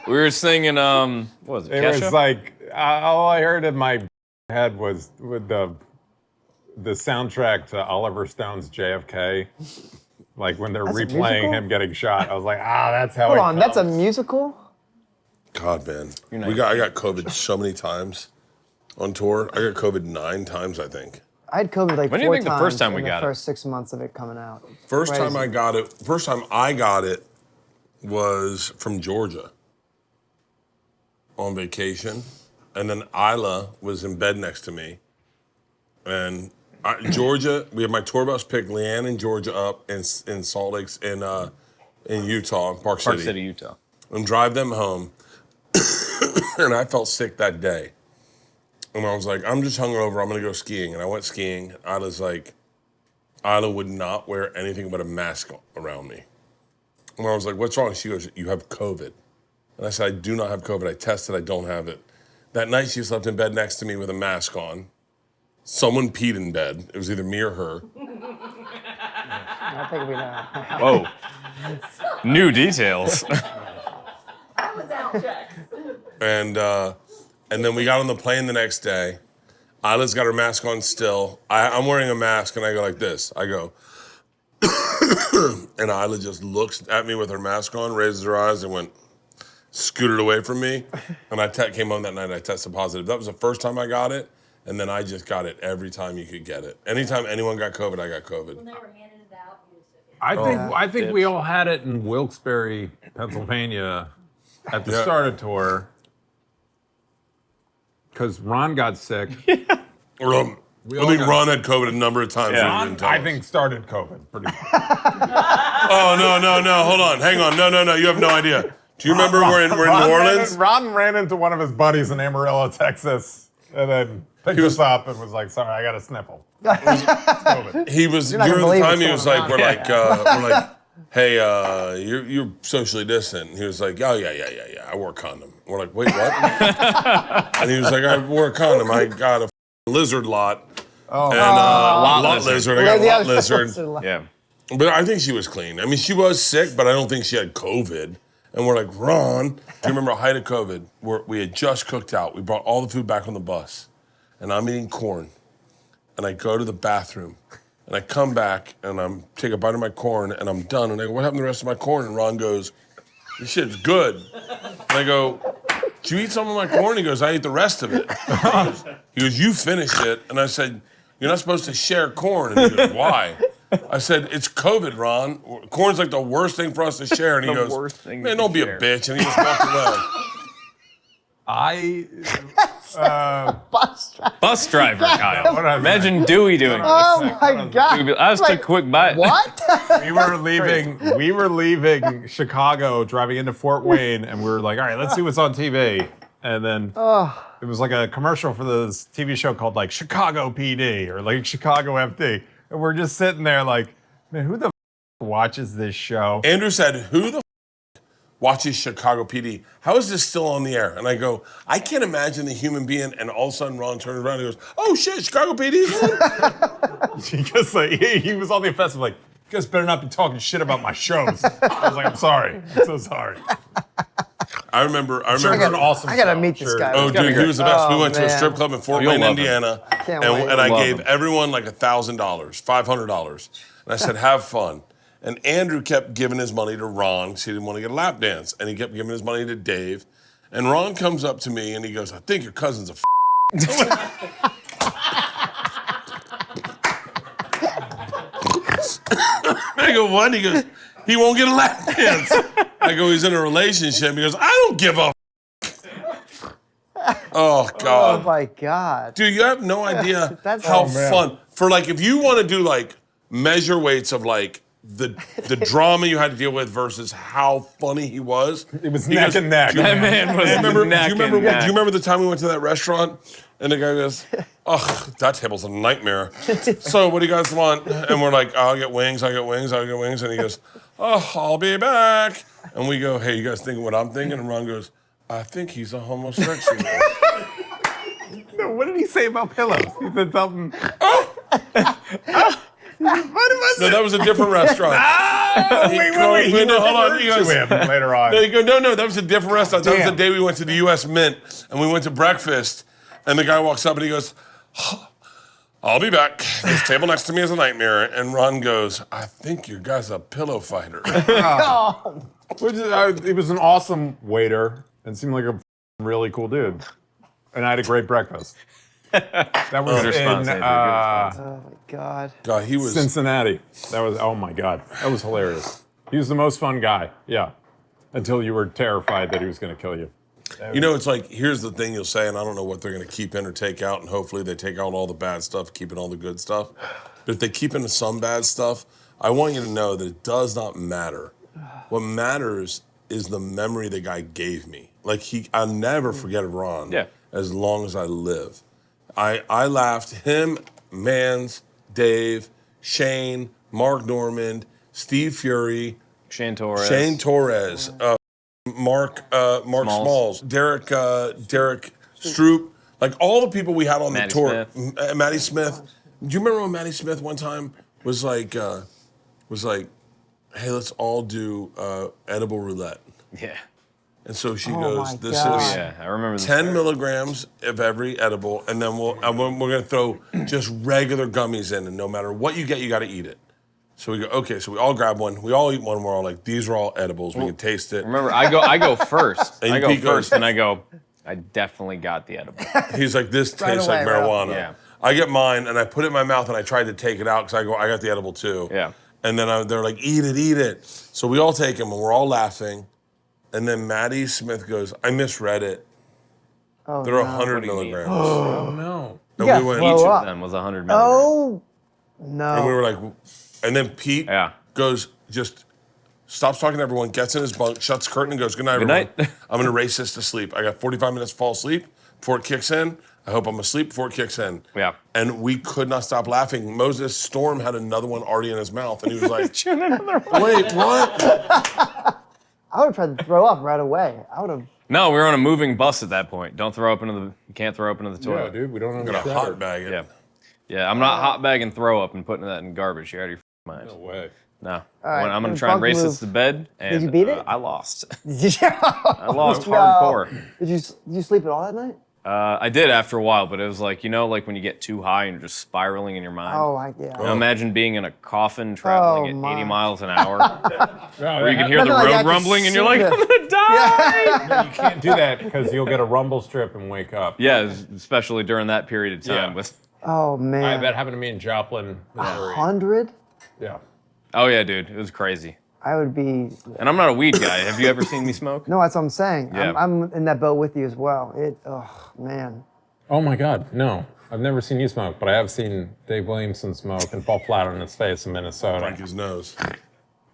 We were singing, what was it? It Kesha? was like, all I heard in my head was with the soundtrack to Oliver Stone's JFK. Like when they're That's a replaying musical? him getting shot. I was like, that's how Hold it on, that's a comes. musical? God, man. not I got COVID so many times on tour. I got COVID 9 times, I think. I had COVID like When do you 4 think the times first time we in got it? the first 6 months of it coming out. First time Crazy. I got it was from Georgia on vacation. And then Isla was in bed next to me. And Georgia, we had my tour bus pick Leanne and Georgia up in Salt Lakes in Utah, Park City. Park City, Utah. And drive them home. And I felt sick that day. And I was like, I'm just hungover. I'm going to go skiing. And I went skiing. Isla's like, Isla would not wear anything but a mask around me. And I was like, what's wrong? She goes, you have COVID. And I said, I do not have COVID. I tested. I don't have it. That night, she slept in bed next to me with a mask on. Someone peed in bed. It was either me or her. I think we know. Whoa. New details. I was out. And then we got on the plane the next day. Isla's got her mask on still. I'm wearing a mask, and I go like this. I go, And Isla just looks at me with her mask on, raises her eyes, and went, scooted away from me. And I came home that night and I tested positive. That was the first time I got it. And then I just got it every time you could get it. Anytime anyone got COVID, I got COVID. When they were handing it out, you just took it. I think we all had it in Wilkes-Barre, Pennsylvania, at the start of tour, because Ron got sick. I think Ron had COVID a number of times. Yeah. Ron, I think, started COVID. Pretty much. Oh, no. Hold on. Hang on. No. You have no idea. Do you remember we're in New Orleans? Ron ran into one of his buddies in Amarillo, Texas, and then picked us up and was like, sorry, I got a sniffle. It's COVID. He was, You're not during gonna the believe time he what's was going like, on. we're like, hey, you're socially distant. And he was like, oh, yeah, I wore a condom. We're like, wait, what? And he was like, I wore a condom. I got a lizard lot. Oh, And lot lizard. I got a lot lizard. Yeah. But I think she was clean. I mean, she was sick, but I don't think she had COVID. And we're like, Ron, do you remember the height of COVID? We had just cooked out. We brought all the food back on the bus. And I'm eating corn. And I go to the bathroom. And I come back and I'm take a bite of my corn and I'm done. And I go, what happened to the rest of my corn? And Ron goes, this shit's good. And I go, did you eat some of my corn? He goes, I ate the rest of it. He goes, you finished it. And I said, you're not supposed to share corn. And he goes, why? I said, it's COVID, Ron. Corn's like the worst thing for us to share. And he goes, worst thing man, you don't can be share. a bitch. And he just walked away. Bus driver, Kyle. Imagine Dewey doing this. Oh my God. Dewey be, I just took a quick bite. What? we were leaving Chicago, driving into Fort Wayne, and we were like, all right, let's see what's on TV. And then it was like a commercial for this TV show called like Chicago PD or like Chicago FD. And we're just sitting there like, man, who the watches this show? Andrew said, who the watches Chicago PD? How is this still on the air? And I go, I can't imagine the human being. And all of a sudden, Ron turns around and goes, oh shit, Chicago PD's on? Because like, he was on the offensive, like, you guys better not be talking shit about my shows. I was like, I'm sorry. I'm so sorry. I remember. It's an awesome I gotta show, meet this sure. guy. Oh, dude, he was the best. We Oh, went to a man. strip club in Fort You'll Wayne, love him. Indiana, Can't and, wait. and I Love gave him. everyone like $1,000, $500, and I said, "Have fun." And Andrew kept giving his money to Ron because he didn't want to get a lap dance, and he kept giving his money to Dave. And Ron comes up to me and he goes, "I think your cousin's a." I go, what? He goes, he won't get a lap dance. I go, he's in a relationship. He goes, I don't give a. Oh, God. Oh my God. Dude, you have no idea That's- how Oh, man. fun. For like, if you want to do like measure weights of like the drama you had to deal with versus how funny he was. It was neck and neck. That man was Do you neck and remember neck. do you remember the time we went to that restaurant and the guy goes, "Oh, that table's a nightmare." So what do you guys want? And we're like, "I'll get wings, I'll get wings, I'll get wings." And he goes, "Oh, I'll be back." And we go, "Hey, you guys thinking what I'm thinking?" And Ron goes, "I think he's a homosexual." No, what did he say about pillows? He said something. No, that was a different restauant. Wait. He no, hold on. He To goes, him later on. no, you go, no, that was a different restaurant. That was Damn. the day we went to the U.S. Mint, and we went to breakfast, and the guy walks up and he goes, "I'll be back. This table next to me is a nightmare." And Ron goes, "I think your guy's a pillow fighter." He was an awesome waiter and seemed like a really cool dude. And I had a great breakfast. That was Good response, in Andrew. Good response. Oh my God. God, he was. Cincinnati. That was, oh my God. That was hilarious. He was the most fun guy. Yeah. Until you were terrified that he was going to kill you. You know, it's like, here's the thing you'll say, and I don't know what they're going to keep in or take out, and hopefully they take out all the bad stuff, keep in all the good stuff. But if they keep in some bad stuff, I want you to know that it does not matter. What matters is the memory the guy gave me. Like, I'll never forget Ron as long as I live. I laughed, him, Mans, Dave, Shane, Mark Normand, Steve Fury, Shane Torres. Mark Smalls, Derek Stroop, like all the people we had on Matty the tour. Matty Smith. Do you remember when Matty Smith one time was like, "Hey, let's all do edible roulette." Yeah. And so she Oh goes, my "This God. is Yeah, I remember this. 10 milligrams of every edible, and then we're gonna throw just regular gummies in, and no matter what you get, you got to eat it." So we go, okay, so we all grab one. We all eat one. We're all like, these are all edibles. We can taste it. Remember, I go first. And I go Pete goes- first, and I go, I definitely got the edible. He's like, this tastes away, like bro. marijuana. Yeah. I get mine, and I put it in my mouth, and I tried to take it out, because I got the edible too. Yeah. And then they're like, eat it. So we all take them, and we're all laughing. And then Maddie Smith goes, I misread it. Oh, They're 100 What do you mean? milligrams. Oh no. And Yeah, we went, throw Each up. of them was 100 milligrams. Oh, no. and we were like, and then Pete Yeah. goes, just stops talking to everyone, gets in his bunk, shuts the curtain, and goes, good night, Good everyone. night. I'm gonna race this to sleep. I got 45 minutes to fall asleep before it kicks in. I hope I'm asleep before it kicks in. Yeah. And we could not stop laughing. Moses Storm had another one already in his mouth, and he was like, Chewing another one. wait, what? I would have tried to throw up right away. I would have. No, we were on a moving bus at that point. Don't throw up into the. You can't throw up into the Yeah, toilet. dude, we don't I'm gonna understand. hot bag it. Yeah. Yeah, I'm not hot bagging throw up and putting that in garbage. You're out of your mind. No way. No. right, I'm gonna then try and bunk race move. this to bed. And, you beat it? I lost. I I lost hardcore. Did you sleep at all that night? I did after a while, but it was like, like when you get too high and you're just spiraling in your mind. Oh, yeah. Now imagine being in a coffin traveling Oh, at 80 my. miles an hour, where you can hear the Nothing like that road to rumbling and you're like, see I'm the- gonna die. You can't do that because you'll get a rumble strip and wake up. Yeah, especially during that period of time. Yeah. With Oh, man. That happened to me in Joplin, Missouri. 100? Yeah. Oh yeah, dude, it was crazy. I would be. And I'm not a weed guy. Have you ever seen me smoke? No, that's what I'm saying. Yeah. I'm in that boat with you as well. Oh, man. Oh my God, no. I've never seen you smoke, but I have seen Dave Williamson smoke and fall flat on his face in Minnesota. Break his nose.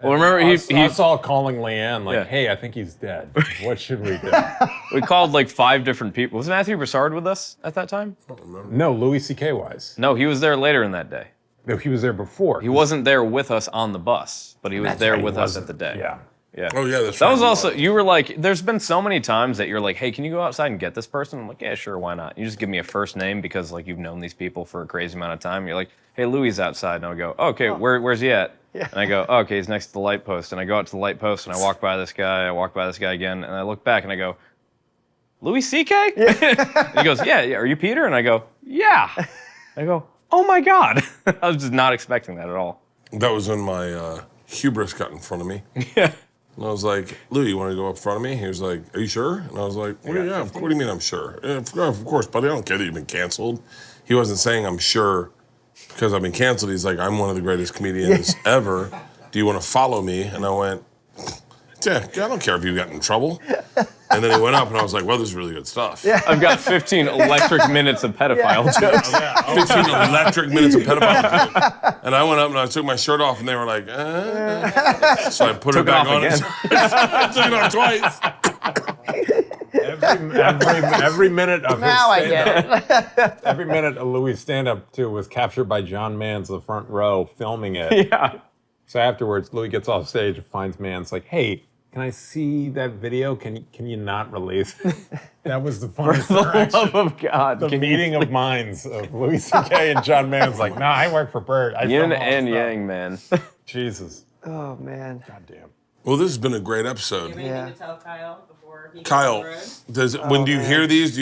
Well, remember I saw calling Leanne like, Yeah. hey, I think he's dead. What should we do? we called like 5 different people. Was Matthew Broussard with us at that time? No, Louis C.K. was. No, he was there later in that day. No, he was there before. He wasn't there with us on the bus, but he was there with us at the day. Yeah. Yeah. Oh, yeah, that's That right. was also, you were like, there's been so many times that you're like, hey, can you go outside and get this person? I'm like, yeah, sure, why not? You just give me a first name because like you've known these people for a crazy amount of time. You're like, hey, Louis is outside. And I'll go, okay, where's he at? Yeah. And I go, oh, okay, he's next to the light post. And I go out to the light post and I walk by this guy. I walk by this guy again. And I look back and I go, Louis C.K.? And he goes, yeah, are you Peter? And I go, yeah. I go, oh my God. I was just not expecting that at all. That was when my hubris got in front of me. Yeah. And I was like, Louis, you want to go up in front of me? He was like, are you sure? And I was like, well, yeah, what do you mean I'm sure? "Yeah, of course, buddy, I don't care that you've been canceled. He wasn't saying I'm sure because I've been canceled. He's like, I'm one of the greatest comedians ever. Do you want to follow me? And I went, yeah, I don't care if you got in trouble. And then he went up and I was like, well, this is really good stuff. Yeah. I've got 15 electric minutes of pedophile jokes. 15 electric minutes of pedophile jokes. And I went up and I took my shirt off and they were like, So I put it Took it back off on. again. I took it off twice. Every minute of Now his I get it. every minute of Louis' stand-up too was captured by John Mans, the front row, filming it. Yeah. So afterwards, Louis gets off stage and finds Mans like, hey, can I see that video? Can you not release it? That was the funniest For the interaction. love of God. The can you meeting of minds of Louis C.K. and John Mans like, nah, I work for Bert. I Yin film all this and stuff." yang, man. Jesus. Oh, man. God damn. Well, this has been a great You episode. have anything Yeah. to tell Kyle before he goes Kyle, on the road? when you hear these,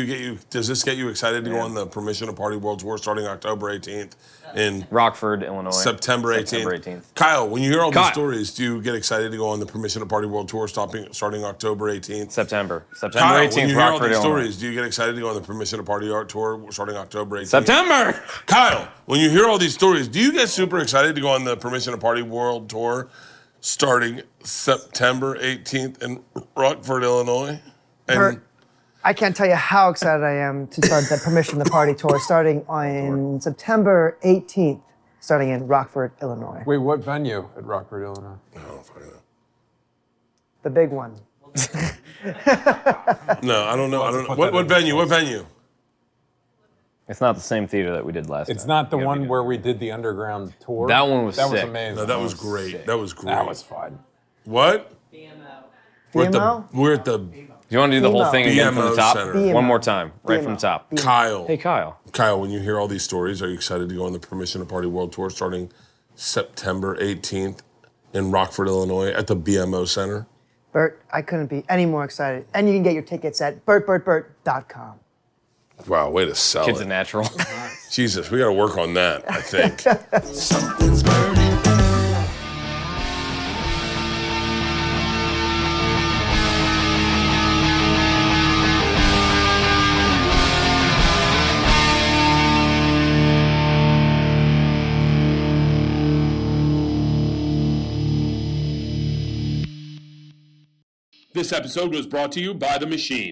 does this get you excited to go on the Permission to Party World Tour starting October 18th in Rockford, Illinois. September 18th? September 18th. Kyle, when you hear all these Kyle. stories, do you get excited to go on the Permission to Party World Tour starting October 18th? September Kyle, 18th, when you hear all Rockford, these Illinois. stories, do you get excited to go on the Permission to Party Art Tour starting October 18th? September! Kyle, when you hear all these stories, do you get super excited to go on the Permission to Party World Tour starting September 18th in Rockford, Illinois? And Bert, I can't tell you how excited I am to start the Permission to Party tour starting on September 18th, starting in Rockford, Illinois. Wait, what venue at Rockford, Illinois? I don't fucking know. The big one. No, I don't know. I don't know. put What that in venue? What venue? It's not the same theater that we did last time. It's not the You gotta be one where we did the underground tour. That one was That was sick. amazing. No, that was great. That was great. That was fun. What? BMO. We're at the Do you want to do the whole thing again from the BMO top? Center. One more time, right from the BMO. top. Kyle. Hey, Kyle. Kyle, when you hear all these stories, are you excited to go on the Permission to Party World Tour starting September 18th in Rockford, Illinois at the BMO Center? Bert, I couldn't be any more excited. And you can get your tickets at bertbertbert.com. Wow, way to sell Kid's it. a natural. Jesus, we got to work on that, I think. Something's burning. This episode was brought to you by The Machine.